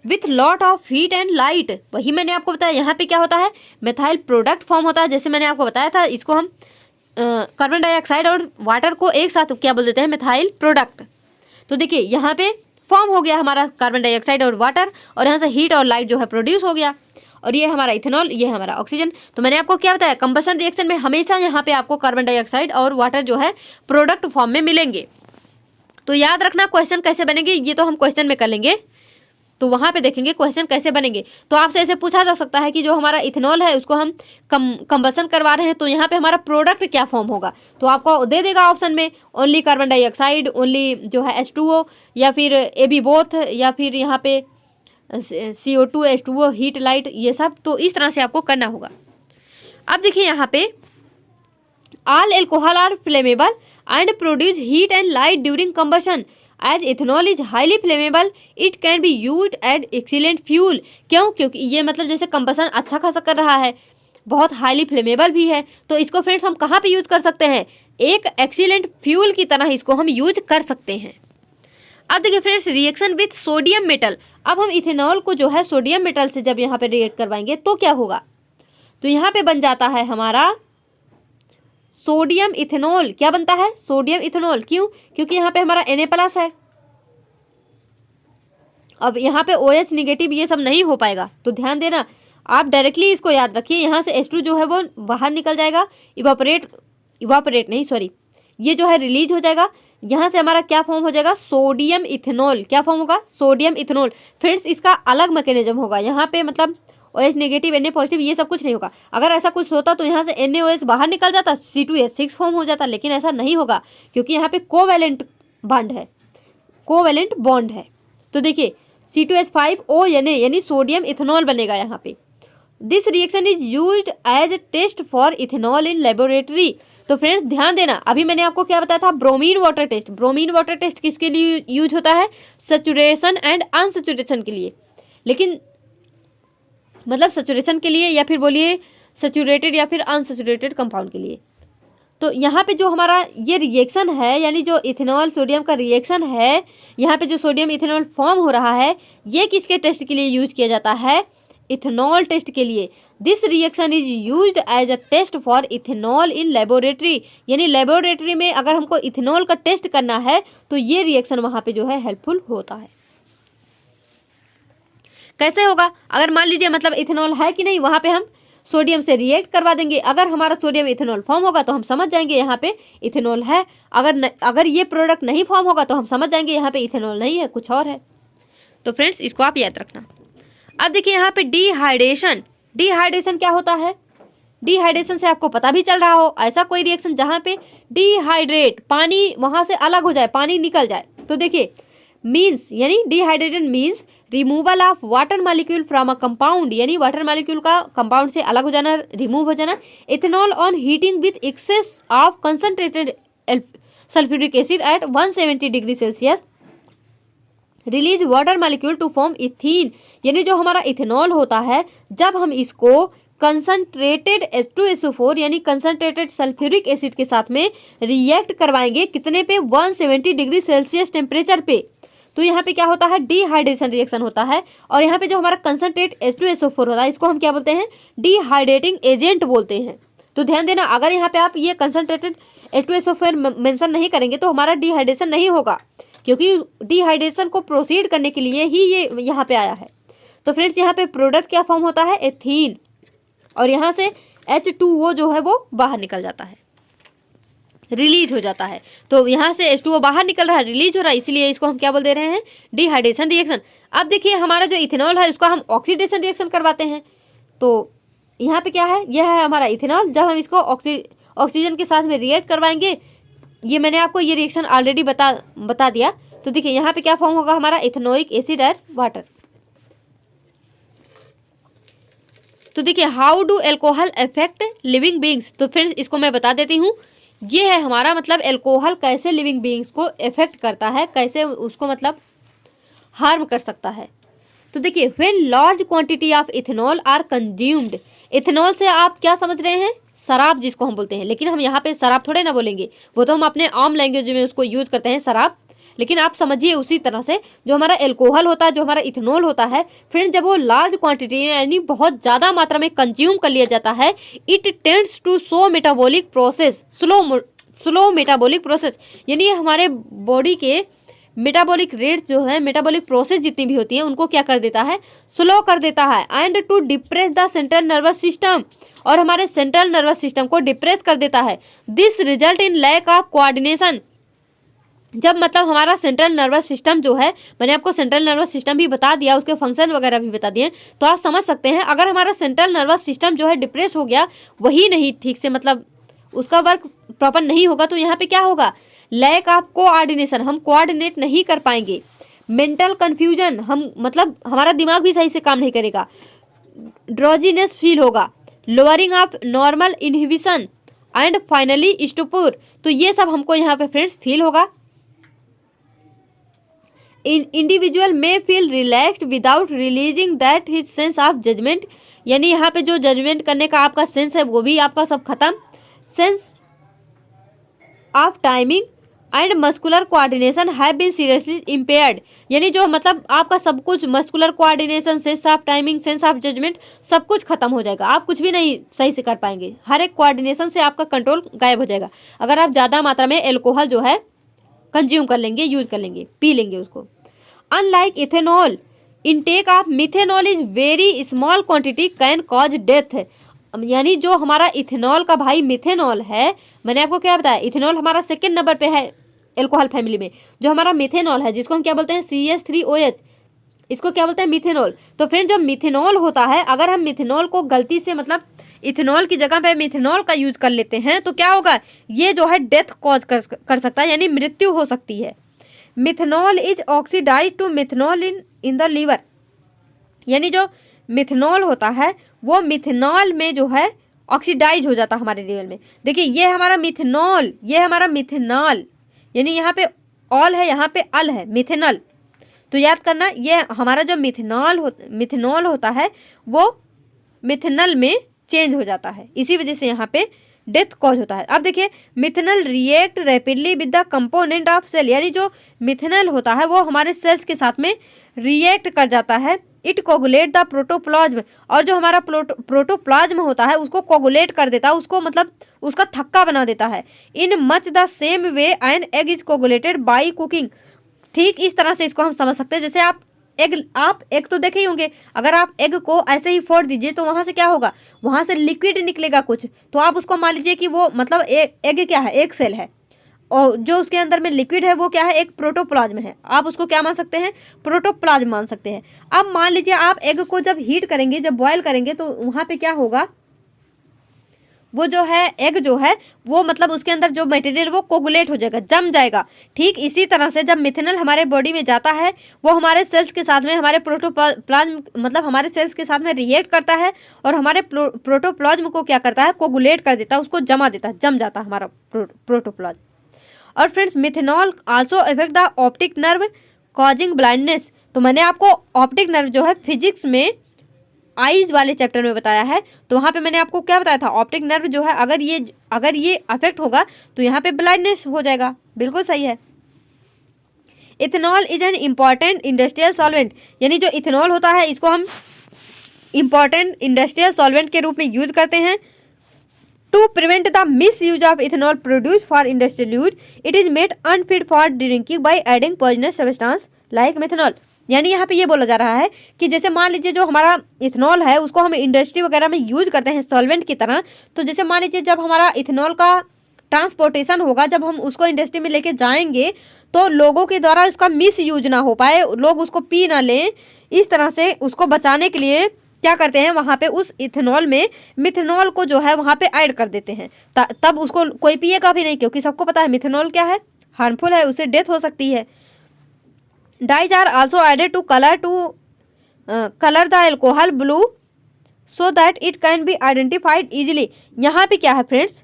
with lot of heat and light. वही मैंने आपको बताया यहाँ पे क्या होता है, मेथाइल प्रोडक्ट फॉर्म होता है। जैसे मैंने आपको बताया था, इसको हम कार्बन डाइऑक्साइड और वाटर को एक साथ क्या बोल देते हैं, मेथाइल प्रोडक्ट। तो देखिए यहाँ पे फॉर्म हो गया हमारा कार्बन डाइऑक्साइड और वाटर, और यहाँ से हीट और लाइट जो है प्रोड्यूस हो गया, और ये हमारा इथेनॉल, ये हमारा ऑक्सीजन। तो मैंने आपको क्या बताया, कंबशन रिएक्शन में हमेशा यहाँ पे आपको कार्बन डाइऑक्साइड और वाटर जो है प्रोडक्ट फॉर्म में मिलेंगे। तो याद रखना क्वेश्चन कैसे बनेंगे, ये तो हम क्वेश्चन में कर लेंगे, तो वहाँ पे देखेंगे क्वेश्चन कैसे बनेंगे। तो आपसे ऐसे पूछा जा सकता है कि जो हमारा इथेनॉल है उसको हम कंबशन करवा रहे हैं, तो यहाँ पे हमारा प्रोडक्ट क्या फॉर्म होगा, तो आपको दे देगा ऑप्शन में ओनली कार्बन डाइऑक्साइड, ओनली जो है H2O, या फिर AB बोथ, या फिर यहाँ पे CO2 H2O, हीट लाइट, ये सब। तो इस तरह से आपको करना होगा। अब देखिए यहाँ पे all alcohol are flammable and produce heat and light during combustion. As ethanol is highly flammable it can be used as excellent fuel. क्यों, क्योंकि ये मतलब जैसे कंबशन अच्छा खासा कर रहा है, बहुत हाईली फ्लेमेबल भी है, तो इसको फ्रेंड्स हम कहाँ पे यूज कर सकते हैं, एक एक्सीलेंट फ्यूल की तरह इसको हम यूज कर सकते हैं। अब देखिए friends, reaction with sodium metal. अब हम इथेनॉल को जो है सोडियम मेटल से जब यहाँ पे रिएक्ट करवाएंगे तो क्या होगा, तो यहाँ पे बन जाता है हमारा सोडियम इथेनॉल। क्या बनता है, सोडियम इथेनॉल। क्यों, क्योंकि यहाँ पे हमारा Na+ है। अब यहाँ पे OH निगेटिव ये सब नहीं हो पाएगा, तो ध्यान देना, आप डायरेक्टली इसको याद रखिए, यहाँ से H2 जो है वो बाहर निकल जाएगा, इवापोरेट नहीं सॉरी, ये जो है रिलीज हो जाएगा। यहाँ से हमारा क्या फॉर्म हो जाएगा, सोडियम इथेनॉल। क्या फॉर्म होगा, सोडियम इथेनॉल। फ्रेंड्स इसका अलग मैकेनिज्म होगा, यहाँ पे मतलब OH नेगेटिव Na+ ये सब कुछ नहीं होगा। अगर ऐसा कुछ होता तो यहाँ से NaOH बाहर निकल जाता, C2H6 फॉर्म हो जाता, लेकिन ऐसा नहीं होगा क्योंकि यहाँ पे कोवैलेंट बॉन्ड है, कोवैलेंट बॉन्ड है। तो देखिए C2H5O यानी सोडियम इथेनॉल बनेगा यहाँ पे। This reaction is used as a test for ethanol in laboratory. तो फ्रेंड्स ध्यान देना, अभी मैंने आपको क्या बताया था, bromine water test. Bromine water test किसके लिए यूज होता है, सैचुरेशन एंड अनसैचुरेशन के लिए। लेकिन मतलब सैचुरेशन के लिए, या फिर बोलिए सैचुरेटेड या फिर अनसैचुरेटेड कंपाउंड के लिए। तो यहाँ पे जो हमारा ये रिएक्शन है, यानी जो इथेनॉल सोडियम का रिएक्शन है, यहाँ पे जो सोडियम इथेनॉल फॉर्म हो रहा है, ये किसके टेस्ट के लिए यूज किया जाता है, इथेनॉल टेस्ट के लिए। This reaction is used as a test for ethanol in laboratory. यानी लेबोरेटरी में अगर हमको इथेनॉल का टेस्ट करना है तो ये रिएक्शन वहाँ पे जो है हेल्पफुल होता है। कैसे होगा, अगर मान लीजिए मतलब इथेनॉल है कि नहीं, वहाँ पे हम सोडियम से रिएक्ट करवा देंगे। अगर हमारा सोडियम इथेनॉल फॉर्म होगा तो हम समझ जाएंगे यहाँ पे इथेनॉल है। अगर ये प्रोडक्ट नहीं फॉर्म होगा तो हम समझ जाएंगे यहाँ पे इथेनॉल नहीं है, कुछ और है। तो फ्रेंड्स इसको आप याद रखना। अब देखिए यहाँ पे डिहाइड्रेशन। डिहाइड्रेशन क्या होता है, डिहाइड्रेशन से आपको पता भी चल रहा हो, ऐसा कोई रिएक्शन जहाँ पे डिहाइड्रेट पानी वहाँ से अलग हो जाए, पानी निकल जाए। तो देखिए मीन्स यानी dehydrated means removal of water molecule from a compound, यानी वाटर मॉलिक्यूल का कंपाउंड से अलग हो जाना, रिमूव हो जाना। Ethanol on heating with excess of concentrated sulphuric acid at 170 degree Celsius release water molecule to form ethene, यानी जो हमारा इथेनॉल होता है जब हम इसको कंसनट्रेटेड H2SO4 यानी कंसनट्रेटेड सल्फ्यूरिक एसिड के साथ में रिएक्ट करवाएंगे कितने पे, 170 डिग्री सेल्सियस टेम्परेचर पे, तो यहाँ पे क्या होता है, डिहाइड्रेशन रिएक्शन होता है। और यहाँ पे जो हमारा कंसनट्रेट H2SO4 होता है इसको हम क्या बोलते हैं, डिहाइड्रेटिंग एजेंट बोलते हैं। तो ध्यान देना, अगर यहाँ पे आप ये कंसनट्रेटेड H2SO4 मेंशन नहीं करेंगे तो हमारा डिहाइड्रेशन नहीं होगा, क्योंकि डिहाइड्रेशन को प्रोसीड करने के लिए ही ये यहाँ पे आया है। तो फ्रेंड्स यहाँ पे प्रोडक्ट क्या फॉर्म होता है, एथीन, और यहाँ से H2O जो है वो बाहर निकल जाता है, रिलीज हो जाता है। तो यहाँ से H2O बाहर निकल रहा है, रिलीज हो रहा है, इसीलिए इसको हम क्या बोल दे रहे हैं, डिहाइड्रेशन रिएक्शन। अब देखिए हमारा जो इथेनॉल है उसका हम ऑक्सीडेशन रिएक्शन करवाते हैं। तो यहाँ पे क्या है, यह है हमारा इथेनॉल, जब हम इसको ऑक्सीजन के साथ में रिएक्ट करवाएंगे, ये मैंने आपको ये रिएक्शन ऑलरेडी बता दिया। तो देखिए यहाँ पे क्या फॉर्म होगा हमारा, इथेनोइक एसिड और वाटर। तो देखिए how do alcohol affect living beings, तो फिर इसको मैं बता देती हूँ। ये है हमारा मतलब एल्कोहल कैसे लिविंग बींग्स को अफेक्ट करता है, कैसे उसको मतलब हार्म कर सकता है। तो देखिए when large quantity of ethanol are consumed, ethanol से आप क्या समझ रहे हैं, शराब जिसको हम बोलते हैं, लेकिन हम यहाँ पे शराब थोड़े ना बोलेंगे, वो तो हम अपने आम लैंग्वेज में उसको यूज करते हैं शराब, लेकिन आप समझिए उसी तरह से जो हमारा एल्कोहल होता है, जो हमारा इथेनॉल होता है, फ्रेंड जब वो लार्ज क्वांटिटी यानी बहुत ज़्यादा मात्रा में कंज्यूम कर लिया जाता है, it tends to show metabolic process, slow metabolic process, यानी हमारे बॉडी के मेटाबॉलिक रेट जो है, मेटाबॉलिक प्रोसेस जितनी भी होती है उनको क्या कर देता है, स्लो कर देता है। And to depress the central nervous system, और हमारे सेंट्रल नर्वस सिस्टम को डिप्रेस कर देता है। This result in lack of coordination, जब मतलब हमारा सेंट्रल नर्वस सिस्टम जो है, मैंने आपको सेंट्रल नर्वस सिस्टम भी बता दिया, उसके फंक्शन वगैरह भी बता दिए, तो आप समझ सकते हैं अगर हमारा सेंट्रल नर्वस सिस्टम जो है डिप्रेस हो गया, वही नहीं ठीक से मतलब उसका वर्क प्रॉपर नहीं होगा, तो यहाँ पे क्या होगा, लैक ऑफ कोऑर्डिनेशन, हम कोऑर्डिनेट नहीं कर पाएंगे। मेंटल कंफ्यूजन, हम मतलब हमारा दिमाग भी सही से काम नहीं करेगा। ड्रोजीनेस फील होगा, lowering of normal inhibition and finally stupor, तो ये सब हमको यहाँ पे फ्रेंड्स फील होगा। इंडिविजुअल में feel relaxed without releasing that his sense of judgement, यानी यहाँ पे जो जजमेंट करने का आपका सेंस है वो भी आपका सब खत्म। Sense of timing and muscular coordination have been seriously impaired, यानी जो मतलब आपका सब कुछ muscular coordination, sense of timing, sense of judgement सब कुछ खत्म हो जाएगा, आप कुछ भी नहीं सही से कर पाएंगे, हर एक कोऑर्डिनेशन से आपका कंट्रोल गायब हो जाएगा अगर आप ज़्यादा मात्रा में एल्कोहल जो है कंज्यूम कर लेंगे, यूज कर लेंगे, पी लेंगे उसको। Unlike ethanol, intake of methanol is very small quantity can cause death, यानी जो हमारा इथेनॉल का भाई मिथेनॉल है, मैंने आपको क्या बताया, इथेनॉल हमारा सेकंड नंबर पे है एल्कोहल फैमिली में। जो हमारा मिथेनॉल है जिसको हम क्या बोलते हैं, CH3OH, इसको क्या बोलते हैं, मिथेनॉल। तो फ्रेंड जो मिथेनॉल होता है, अगर हम मिथेनॉल को गलती से मतलब इथेनॉल की जगह पे मिथेनॉल का यूज कर लेते हैं तो क्या होगा, ये जो है डेथ कॉज कर सकता है, यानी मृत्यु हो सकती है। Methanol is oxidise to methanol in the liver, यानी जो मिथेनॉल होता है वो मिथेनॉल में जो है ऑक्सीडाइज हो जाता है हमारे लीवर में। देखिए ये हमारा मिथेनॉल, ये हमारा मिथेनॉल, यानी यहाँ पे ऑल है, यहाँ पे अल है, मिथेनॉल। तो याद करना, ये हमारा जो मिथेनॉल होता है वो मिथेनॉल में चेंज हो जाता है, इसी वजह से यहाँ पे डेथ कॉज होता है। अब देखिए methanol react rapidly with the component of cell, यानी जो मिथेनॉल होता है वो हमारे सेल्स के साथ में रिएक्ट कर जाता है। इट कोगुलेट द प्रोटोप्लाज्म, और जो हमारा प्रोटोप्लाज्म होता है उसको कोगुलेट कर देता है, उसको मतलब उसका थक्का बना देता है। In much the same way an egg is coagulated by cooking, ठीक इस तरह से इसको हम समझ सकते हैं। जैसे आप एग तो देखे ही होंगे, अगर आप एग को ऐसे ही फोड़ दीजिए तो वहाँ से क्या होगा, वहाँ से लिक्विड निकलेगा कुछ, तो आप उसको मान लीजिए कि वो मतलब एग क्या है, एक सेल है, और जो उसके अंदर में लिक्विड है वो क्या है, एक प्रोटोप्लाज्म है, आप उसको क्या मान सकते हैं, प्रोटोप्लाज्म मान सकते हैं। अब मान लीजिए आप एग को जब हीट करेंगे, जब बॉयल करेंगे, तो वहाँ पे क्या होगा, वो जो है एग जो है वो मतलब उसके अंदर जो मटेरियल वो कोगुलेट हो जाएगा, जम जाएगा। ठीक इसी तरह से जब मिथेनॉल हमारे बॉडी में जाता है वो हमारे सेल्स के साथ में, हमारे प्रोटोप्लाज्म मतलब हमारे सेल्स के साथ में रिएक्ट करता है और हमारे प्रोटोप्लाज्म को क्या करता है, कोगुलेट कर देता है, उसको जमा देता है, जम जाता है हमारा प्रोटोप्लाज्म। और friends methanol also effect the optic nerve causing blindness. तो मैंने आपको ऑप्टिक नर्व जो है फिजिक्स में आईज वाले चैप्टर में बताया है, तो वहाँ पे मैंने आपको क्या बताया था, ऑप्टिक नर्व जो है अगर ये अफेक्ट होगा तो यहाँ पे ब्लाइंडनेस हो जाएगा। बिल्कुल सही है। Ethanol is an important industrial solvent, यानी जो इथेनॉल होता है इसको हम इम्पॉर्टेंट इंडस्ट्रियल सॉल्वेंट के रूप में यूज करते हैं। To prevent the misuse of ethanol produce for industrial use, it is made unfit for drinking by adding poisonous substance like methanol. यानी यहाँ पे ये बोला जा रहा है कि जैसे मान लीजिए जो हमारा इथेनॉल है उसको हम इंडस्ट्री वगैरह में यूज करते हैं सॉल्वेंट की तरह, तो जैसे मान लीजिए जब हमारा इथेनॉल का ट्रांसपोर्टेशन होगा, जब हम उसको इंडस्ट्री में लेके जाएंगे तो लोगों के द्वारा उसका मिस यूज ना हो पाए, लोग उसको पी ना लें, इस तरह से उसको बचाने के लिए क्या करते हैं वहाँ पे उस इथेनॉल में मिथेनॉल को जो है वहाँ पे ऐड कर देते हैं, तब उसको कोई पिएगा भी नहीं, क्योंकि सबको पता है मिथेनॉल क्या है, हार्मफुल है, उससे डेथ हो सकती है। Dyes are also added to color the alcohol blue so that it can be identified easily। यहाँ पे क्या है फ्रेंड्स,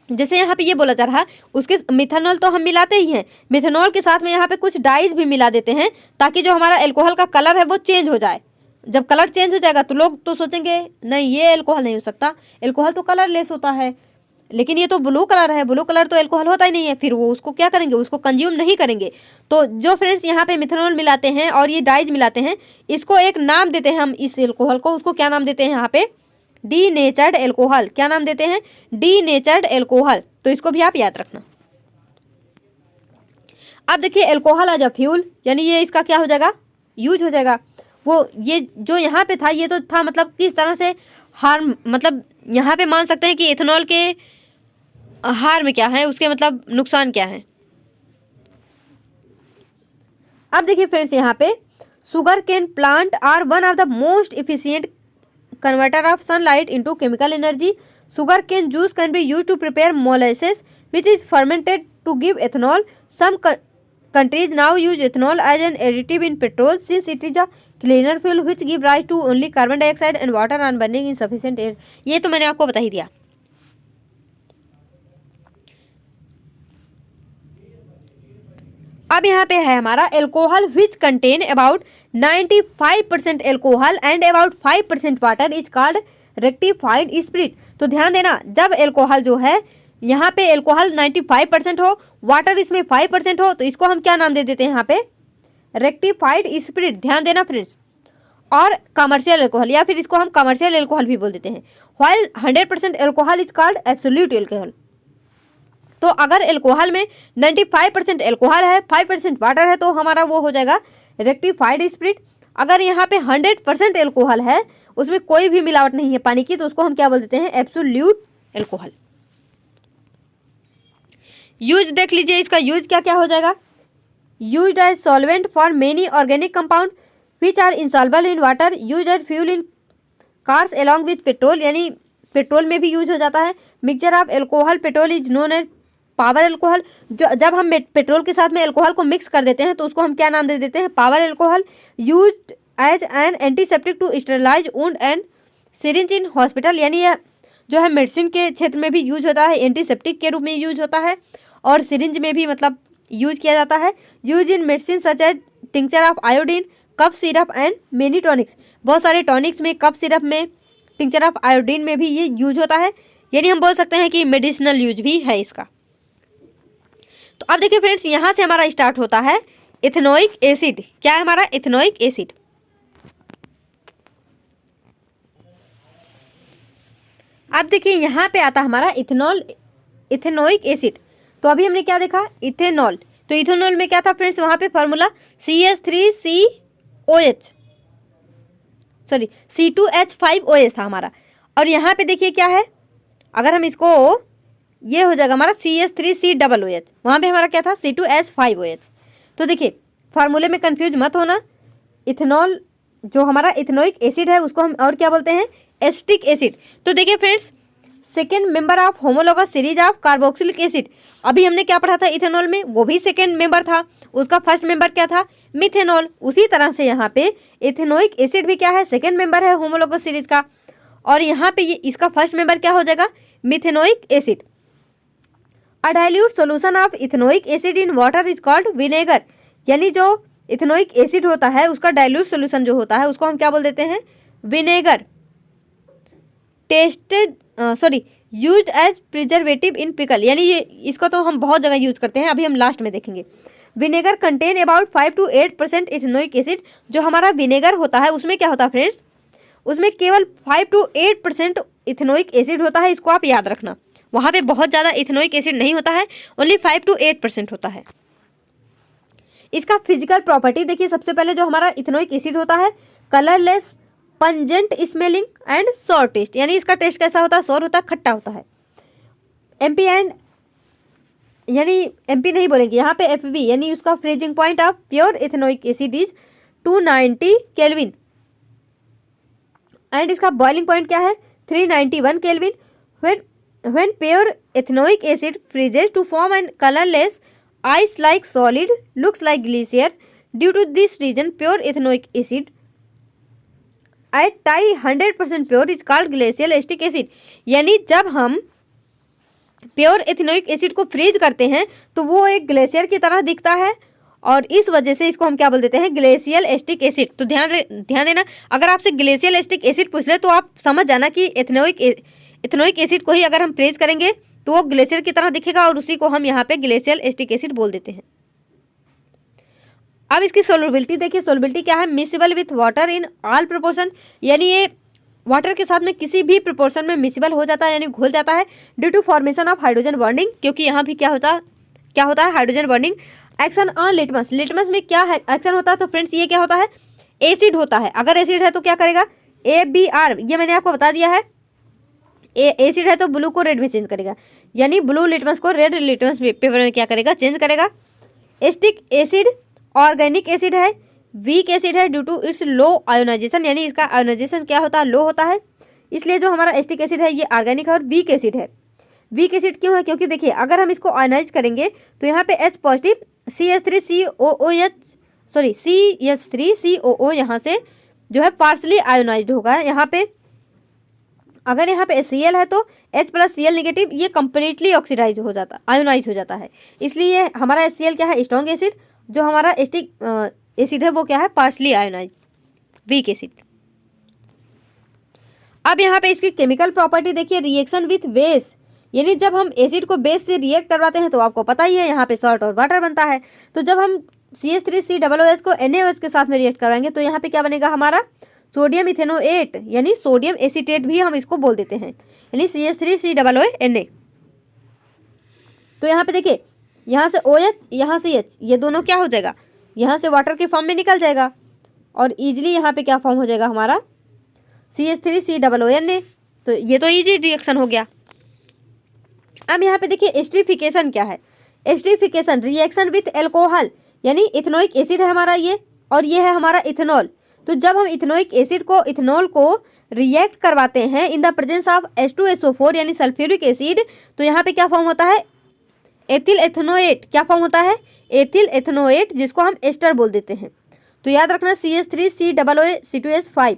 जैसे यहाँ पे ये बोला जा रहा है उसके मिथेनॉल तो हम मिलाते ही हैं, मिथेनॉल के साथ में यहाँ पे कुछ डाइज भी मिला देते हैं ताकि जो हमारा एल्कोहल का कलर है वो चेंज हो जाए। जब कलर चेंज हो जाएगा तो लोग तो सोचेंगे नहीं ये एल्कोहल नहीं हो सकता, एल्कोहल तो कलरलेस होता है, लेकिन ये तो ब्लू कलर है, ब्लू कलर तो एल्कोहल होता ही नहीं है, फिर वो उसको क्या करेंगे, उसको कंज्यूम नहीं करेंगे। तो जो फ्रेंड्स यहाँ पे मिथेनॉल मिलाते हैं और ये डाइज मिलाते हैं, इसको एक नाम देते हैं हम इस एल्कोहल को, उसको क्या नाम देते हैं यहाँ पे, डीनेचर्ड एल्कोहल। क्या नाम देते हैं, डीनेचर्ड एल्कोहल। तो इसको भी आप याद रखना। अब देखिए एल्कोहल एज अ फ्यूल, यानी ये इसका क्या हो जाएगा, यूज हो जाएगा। वो ये जो यहाँ पे था ये तो था मतलब किस तरह से हार्म, मतलब यहाँ पे मान सकते हैं कि इथेनॉल के हार्म क्या है, उसके मतलब नुकसान क्या है। अब देखिए फ्रेंड्स यहाँ पे sugar cane plant are one of the most efficient converter of sunlight into chemical energy. Sugar cane juice can be use to prepare molasses which is fermented to give ethanol. Some countries now use ethanol as an additive in petrol since it is a cleaner fuel which give rise to only carbon dioxide and water on burning in sufficient air। ये तो मैंने आपको बता ही दिया। अब यहाँ पे है हमारा alcohol which contain about 95% alcohol and about 5% water is called rectified spirit. तो ध्यान देना, जब एल्कोहल जो है यहाँ पे एल्कोहल 95% हो, वाटर इसमें 5% हो, तो इसको हम क्या नाम दे देते हैं यहाँ पे, रेक्टिफाइड स्पिरिट। ध्यान देना फ्रेंड्स। और कमर्शियल एल्कोहल, या फिर इसको हम कमर्शियल एल्कोहल भी बोल देते हैं। While 100% alcohol is called absolute alcohol. तो अगर एल्कोहल में 95% एल्कोहल है, 5% वाटर है, तो हमारा वो हो जाएगा रेक्टिफाइड स्पिरिट। अगर यहाँ पे 100% एल्कोहल है, उसमें कोई भी मिलावट नहीं है पानी की, तो उसको हम क्या बोल देते हैं, एब्सोल्यूट एल्कोहल। यूज देख लीजिए, इसका यूज क्या क्या हो जाएगा। Use as solvent for many organic compound which are insoluble in water. Use as fuel in cars along with petrol, यानी पेट्रोल में भी यूज हो जाता है। Mixture of alcohol petrol is known as power alcohol. जब हम petrol के साथ में एल्कोहल को मिक्स कर देते हैं तो उसको हम क्या नाम दे देते हैं, power alcohol. Use as an antiseptic to sterilise wound and syringe in hospital, यानी यह जो है मेडिसिन के क्षेत्र में भी यूज होता है, एंटीसेप्टिक के रूप में यूज होता है, और सिरिंज में भी मतलब यूज किया जाता है। Use in medicine such as tincture of iodine, cough syrup and many tonics. बहुत सारे टॉनिक्स में, कफ सिरप में, टिंक्चर ऑफ आयोडीन में भी ये यूज होता है, यानी हम बोल सकते हैं कि मेडिसिनल यूज भी है इसका। तो अब देखिए फ्रेंड्स, यहाँ से हमारा स्टार्ट होता है इथेनोइक एसिड। क्या है हमारा, इथेनोइक एसिड। अब देखिए यहाँ पे आता हमारा इथेनोइक एसिड। तो अभी हमने क्या देखा, इथेनॉल। तो इथेनॉल में क्या था फ्रेंड्स, वहाँ पे फॉर्मूला C2H5OH था हमारा। और यहाँ पे देखिए क्या है, अगर हम इसको, ये हो जाएगा हमारा CH3COOH, वहाँ पे हमारा क्या था, C2H5OH। तो देखिए फार्मूले में कंफ्यूज मत होना। इथेनॉल जो हमारा इथेनोइक एसिड है उसको हम और क्या बोलते हैं, एसिटिक एसिड। तो देखिए friends, second member of homologous series of carboxylic acid, अभी हमने क्या पढ़ा था इथेनॉल में, वो भी सेकेंड मेंबर था, उसका फर्स्ट मेंबर क्या था, मिथेनॉल। उसी तरह से यहाँ पे इथेनोइक एसिड भी क्या है, सेकेंड मेंबर है होमोलोगस सीरीज का, और यहाँ पे ये इसका फर्स्ट मेंबर क्या हो जाएगा, methanoic acid. A dilute solution of ethanoic acid in water is called vinegar, यानी जो इथेनोइक एसिड होता है उसका डाइल्यूट सोल्यूशन जो होता है उसको हम क्या बोल देते हैं, vinegar. Tasted used as preservative in pickle, यानी ये इसको तो हम बहुत जगह यूज करते हैं, अभी हम लास्ट में देखेंगे। Vinegar contain about 5 to 8% ethanoic acid, जो हमारा विनेगर होता है उसमें क्या होता है फ्रेंड्स, उसमें केवल 5 to 8% इथेनोइक एसिड होता है, इसको आप याद रखना। वहाँ पे बहुत ज़्यादा इथेनोइक एसिड नहीं होता है, ओनली 5 to 8% होता है। इसका फिजिकल प्रॉपर्टी देखिए, सबसे पहले जो हमारा इथेनोइक एसिड होता है, colourless, pungent smelling and sour taste, यानी इसका टेस्ट कैसा होता है, सॉर होता है, खट्टा होता है। एमपी एंड, यानी एमपी नहीं बोलेंगे यहाँ पे, एफबी, यानी उसका freezing point of pure ethanoic acid is 290 kelvin, and इसका बॉइलिंग पॉइंट क्या है, 391 kelvin. When pure ethanoic acid freezes to form an colourless ice like solid, looks like glacier. Due to this reason, pure ethanoic acid at tie 100% pure is called glacial acetic acid. यानी जब हम pure ethanoic acid को freeze करते हैं तो वो एक glacier की तरह दिखता है, और इस वजह से इसको हम क्या बोल देते हैं, ग्लेशियल एसिटिक एसिड। तो ध्यान देना, अगर आपसे ग्लेशियल एसिटिक एसिड पूछ ले तो आप समझ जाना कि एथेनोइक एसिड को ही अगर हम फ्रीज करेंगे तो वो ग्लेशियर की तरह दिखेगा, और उसी को हम यहाँ पे ग्लेशियल एसिटिक एसिड बोल देते हैं। अब इसकी सोलबिलिटी देखिए, सोलबिलिटी क्या है, miscible with water in all proportion, यानी ये वाटर के साथ में किसी भी प्रोपोर्शन में मिसिबल हो जाता है, यानी घुल जाता है। Due to formation of hydrogen bonding, क्योंकि यहाँ भी क्या होता है hydrogen bonding. Action on litmus, litmus में क्या है एक्शन होता है, तो फ्रेंड्स ये क्या होता है, एसिड होता है। अगर एसिड है तो क्या करेगा, ABR, ये मैंने आपको बता दिया है, एसिड है तो ब्लू को रेड में चेंज करेगा, यानी ब्लू लिटमस को रेड लिटमस पेपर में क्या करेगा, चेंज करेगा। एसिटिक एसिड ऑर्गेनिक एसिड है, वीक एसिड है due to its low ionisation, यानी इसका आयोनाइजेशन क्या होता है, लो होता है, इसलिए जो हमारा एसिटिक एसिड है ये ऑर्गेनिक है और वीक एसिड है। वीक एसिड क्यों है, क्योंकि देखिए अगर हम इसको आयोनाइज करेंगे तो यहाँ पे H पॉजिटिव CH3COO यहाँ से जो है पार्सली आयोनाइज्ड होगा। यहाँ पे अगर यहाँ पे HCl है तो H+Cl नेगेटिव, ये कंप्लीटली ऑक्सीडाइज हो जाता, आयोनाइज हो जाता है, इसलिए हमारा HCl क्या है, स्ट्रॉन्ग एसिड। जो हमारा एसिटिक एसिड है वो क्या है, पार्सली आयोनाइज, वीक एसिड। अब यहाँ पे इसकी केमिकल प्रॉपर्टी देखिए, रिएक्शन विथ बेस, यानी जब हम एसिड को बेस से रिएक्ट करवाते हैं तो आपको पता ही है यहाँ पे सॉल्ट और वाटर बनता है। तो जब हम CH3COOH को NaOH के साथ में रिएक्ट करवाएंगे तो यहाँ पे क्या बनेगा हमारा, सोडियम इथेनोएट, यानी सोडियम एसीटेट भी हम इसको बोल देते हैं, यानी CH3COOH Na। तो यहाँ पे देखिए, यहाँ से OH, यहाँ से H, ये दोनों क्या हो जाएगा, यहाँ से वाटर के फॉर्म में निकल जाएगा, और ईजिली यहाँ पे क्या फॉर्म हो जाएगा हमारा, CH3COOH Na। तो ये तो ईजी रिएक्शन हो गया। अब यहाँ पे देखिए एस्टरीफिकेशन क्या है, एस्टरीफिकेशन रिएक्शन विथ एल्कोहल, यानी इथेनोइक एसिड है हमारा ये, और ये है हमारा इथेनॉल। तो जब हम इथेनोइक एसिड को इथेनॉल को रिएक्ट करवाते हैं इन द प्रेजेंस ऑफ H2SO4 यानी सल्फ्यूरिक एसिड, तो यहाँ पे क्या फॉर्म होता है, एथिल एथेनोएट। क्या फॉर्म होता है, एथिल एथेनोएट, जिसको हम एस्टर बोल देते हैं। तो याद रखना CH3COOH,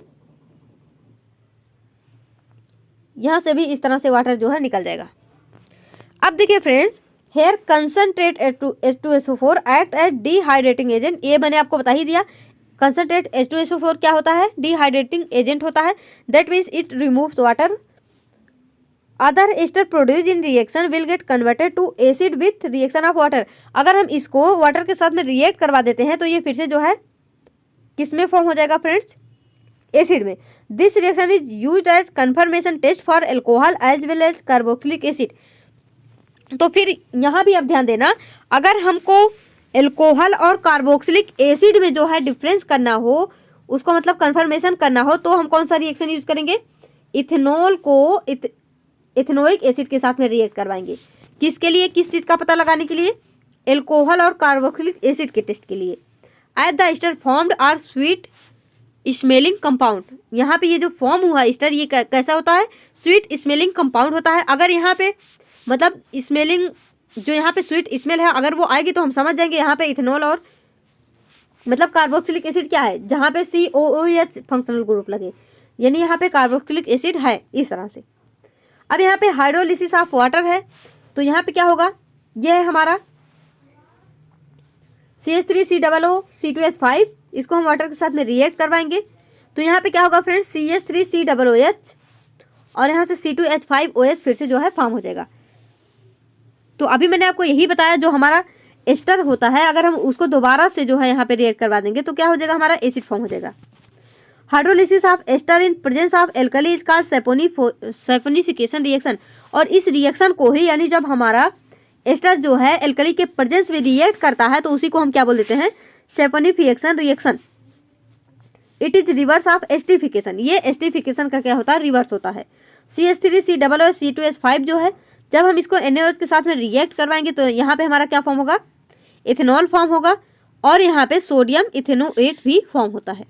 यहाँ से भी इस तरह से वाटर जो है निकल जाएगा। अब देखिए friends, here concentrate H2SO4 act as dehydrating agent, ये मैंने आपको बता ही दिया। कंसनट्रेट H2SO4 क्या होता है, डिहाइड्रेटिंग एजेंट होता है, that means it removes water. Other ester produce in reaction will get converted to acid with reaction of water. अगर हम इसको वाटर के साथ में रिएक्ट करवा देते हैं तो ये फिर से जो है किस में फॉर्म हो जाएगा फ्रेंड्स, एसिड में। This reaction is used as confirmation test for alcohol as well as carboxylic acid. तो फिर यहाँ भी अब ध्यान देना, अगर हमको एल्कोहल और कार्बोक्सिलिक एसिड में जो है डिफरेंस करना हो, उसको मतलब कंफर्मेशन करना हो, तो हम कौन सा रिएक्शन यूज करेंगे, इथेनॉल को इथेनोइक एसिड के साथ में रिएक्ट करवाएंगे। किसके लिए, किस चीज़ का पता लगाने के लिए, एल्कोहल और कार्बोक्सिलिक एसिड के टेस्ट के लिए। As the ester formed are sweet smelling compound. यहाँ पे ये जो फॉर्म हुआ एस्टर, ये कैसा होता है? स्वीट स्मेलिंग कंपाउंड होता है। अगर यहाँ पे मतलब स्मेलिंग, जो यहाँ पे स्वीट स्मेल है, अगर वो आएगी तो हम समझ जाएंगे यहाँ पे इथेनॉल और मतलब कार्बोक्सिलिक एसिड क्या है, जहाँ पे COOH फंक्शनल ग्रुप लगे, यानी यहाँ पे कार्बोक्सिलिक एसिड है, इस तरह से। अब यहाँ पे हाइड्रोलिसिस ऑफ वाटर है, तो यहाँ पे क्या होगा? ये है हमारा CH3COO C2H5, इसको हम वाटर के साथ में रिएक्ट करवाएंगे, तो यहाँ पे क्या होगा फ्रेंड्स? CH3COOH और यहाँ से C2H5OH फिर से जो है फॉर्म हो जाएगा। तो अभी मैंने आपको यही बताया, जो हमारा एस्टर होता है, अगर हम उसको दोबारा से जो है यहाँ पे रिएक्ट करवा देंगे तो क्या हो जाएगा? हमारा एसिड फॉर्म हो जाएगा। Hydrolysis of ester in presence of alkali is called saponification reaction. और इस रिएक्शन को ही, यानी जब हमारा एस्टर जो है एल्कली के प्रेजेंस में रिएक्ट करता है, तो उसी को हम क्या बोल देते हैं? Saponification reaction. It is reverse of esterification. ये एस्टिफिकेशन का क्या होता है? रिवर्स होता है। CH3COO C2H5 जो है, जब हम इसको NaOH के साथ में रिएक्ट करवाएंगे तो यहाँ पे हमारा क्या फॉर्म होगा? इथेनॉल फॉर्म होगा, और यहाँ पे सोडियम इथेनोएट भी फॉर्म होता है।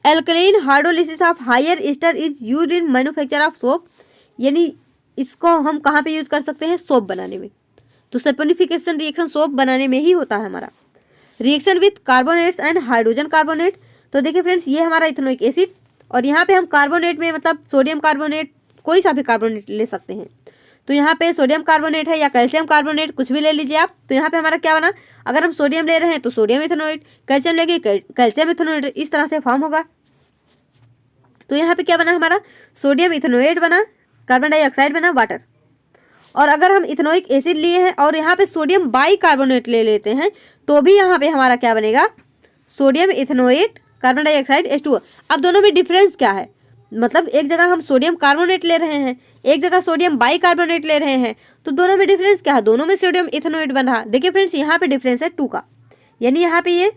Alkaline hydrolysis of higher ester is used in manufacture of soap, यानी इसको हम कहाँ पे यूज कर सकते हैं? सोप बनाने में। तो सैपोनिफिकेशन रिएक्शन सोप बनाने में ही होता है हमारा। Reaction with carbonates and hydrogen carbonate, तो देखिए फ्रेंड्स, ये हमारा इथेनोइक एसिड, और यहाँ पे हम कार्बोनेट में मतलब सोडियम कार्बोनेट, कोई सा भी कार्बोनेट ले सकते हैं। तो यहाँ पे सोडियम कार्बोनेट है या कैल्शियम कार्बोनेट, कुछ भी ले लीजिए आप। तो यहाँ पे हमारा क्या बना? अगर हम सोडियम ले रहे हैं तो सोडियम इथेनोएट, कैल्शियम लेंगे कैल्शियम इथेनोएट, इस तरह से फॉर्म होगा। तो यहाँ पे क्या बना हमारा? सोडियम इथेनोएट बना, कार्बन डाइऑक्साइड बना, वाटर। और अगर हम इथेनोइक एसिड लिए हैं और यहाँ पे सोडियम बाइकार्बोनेट ले लेते हैं, तो भी यहाँ पे हमारा क्या बनेगा? Sodium ethanoate, carbon dioxide, H2O। अब दोनों में डिफरेंस क्या है? मतलब एक जगह हम सोडियम कार्बोनेट ले रहे हैं, एक जगह सोडियम बाइकार्बोनेट ले रहे हैं, तो दोनों में डिफरेंस क्या है? दोनों में सोडियम इथेनोएट बन रहा। देखिए फ्रेंड्स, यहाँ पे डिफरेंस है 2 का, यानी यहाँ पे ये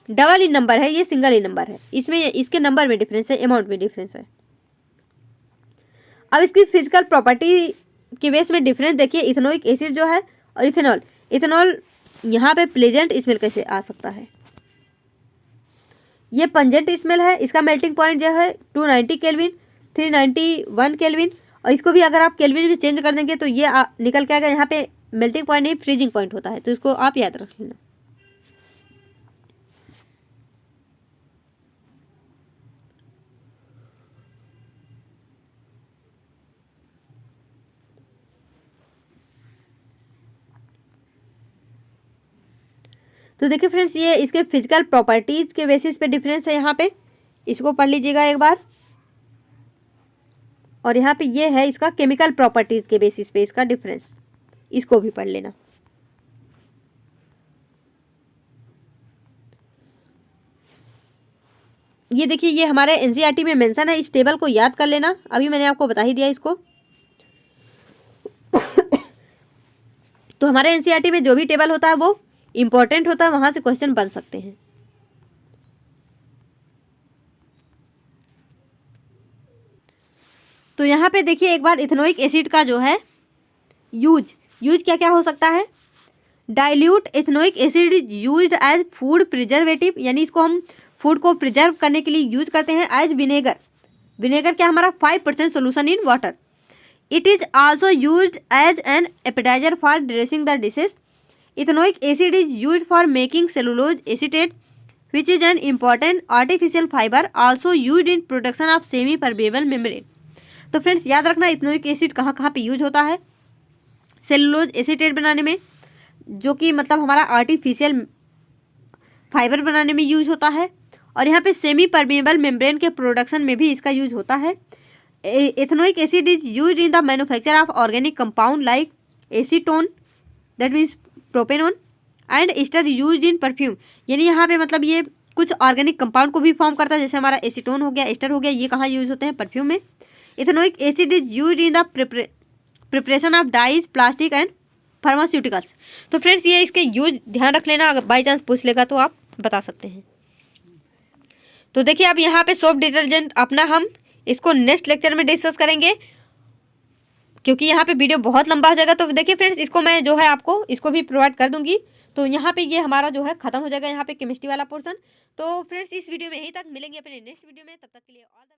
डबल इन नंबर है, ये सिंगल इन नंबर है। इसमें इसके नंबर में डिफरेंस है, अमाउंट में डिफरेंस है। अब इसकी फिजिकल प्रॉपर्टी के बेस में डिफरेंस देखिए, इथेनोइक एसिड जो है और इथेनॉल। इथेनॉल यहाँ पे प्लेजेंट स्मेल कैसे आ सकता है? ये पंजेंट स्मेल है। इसका मेल्टिंग पॉइंट जो है 290 केल्विन, 391 केल्विन, और इसको भी अगर आप केल्विन में चेंज कर देंगे तो ये निकल के आएगा। यहाँ पे मेल्टिंग पॉइंट नहीं, फ्रीजिंग पॉइंट होता है, तो इसको आप याद रख लेना। तो देखिए फ्रेंड्स, ये इसके फिजिकल प्रॉपर्टीज के बेसिस पे डिफरेंस है। यहाँ पे इसको पढ़ लीजिएगा एक बार, और यहाँ पे ये है इसका केमिकल प्रॉपर्टीज के बेसिस पे इसका डिफरेंस, इसको भी पढ़ लेना। ये देखिए, ये हमारे NCERT में मेंशन है, इस टेबल को याद कर लेना। अभी मैंने आपको बता ही दिया इसको। तो हमारे NCERT में जो भी टेबल होता है वो इंपॉर्टेंट होता है, वहां से क्वेश्चन बन सकते हैं। तो यहाँ पे देखिए एक बार, इथेनोइक एसिड का जो है यूज क्या क्या हो सकता है? Dilute ethanoic acid is used as food preservative, यानी इसको हम फूड को प्रिजर्व करने के लिए यूज करते हैं। एज विनेगर, विनेगर क्या हमारा 5% solution in water. It is also used as an appetiser for dressing the dishes. Ethanoic acid is used for making cellulose acetate which is an important artificial fibre, also used in production of semi permeable membrane. तो friends याद रखना, ethanoic acid कहाँ कहाँ पे use होता है? Cellulose acetate बनाने में, जो कि मतलब हमारा आर्टिफिशियल फाइबर बनाने में यूज होता है, और यहाँ पे सेमी परमेबल मेम्ब्रेन के प्रोडक्शन में भी इसका यूज होता है। Ethanoic acid is used in the manufacture of organic compound like acetone, that means propanone, and ester used in perfume, यानी यहाँ पे मतलब ये कुछ ऑर्गेनिक कंपाउंड को भी फॉर्म करता है, जैसे हमारा एसीटोन हो गया, एस्टर हो गया, ये कहाँ यूज होते हैं? परफ्यूम में। Ethanoic acid is used in the preparation of dyes, plastic and pharmaceuticals. तो फ्रेंड्स ये इसके यूज ध्यान रख लेना, अगर बाई चांस पूछ लेगा तो आप बता सकते हैं। तो देखिए अब यहाँ पे सोप डिटर्जेंट अपना हम इसको नेक्स्ट लेक्चर में डिस्कस करेंगे। क्योंकि यहाँ पे वीडियो बहुत लंबा हो जाएगा। तो देखिए फ्रेंड्स, इसको मैं जो है आपको इसको भी प्रोवाइड कर दूंगी। तो यहाँ पे ये हमारा जो है खत्म हो जाएगा यहाँ पे केमिस्ट्री वाला पोर्सन। तो फ्रेंड्स, इस वीडियो में यहीं तक, मिलेंगे अपने नेक्स्ट वीडियो में, तब तक के लिए ऑल द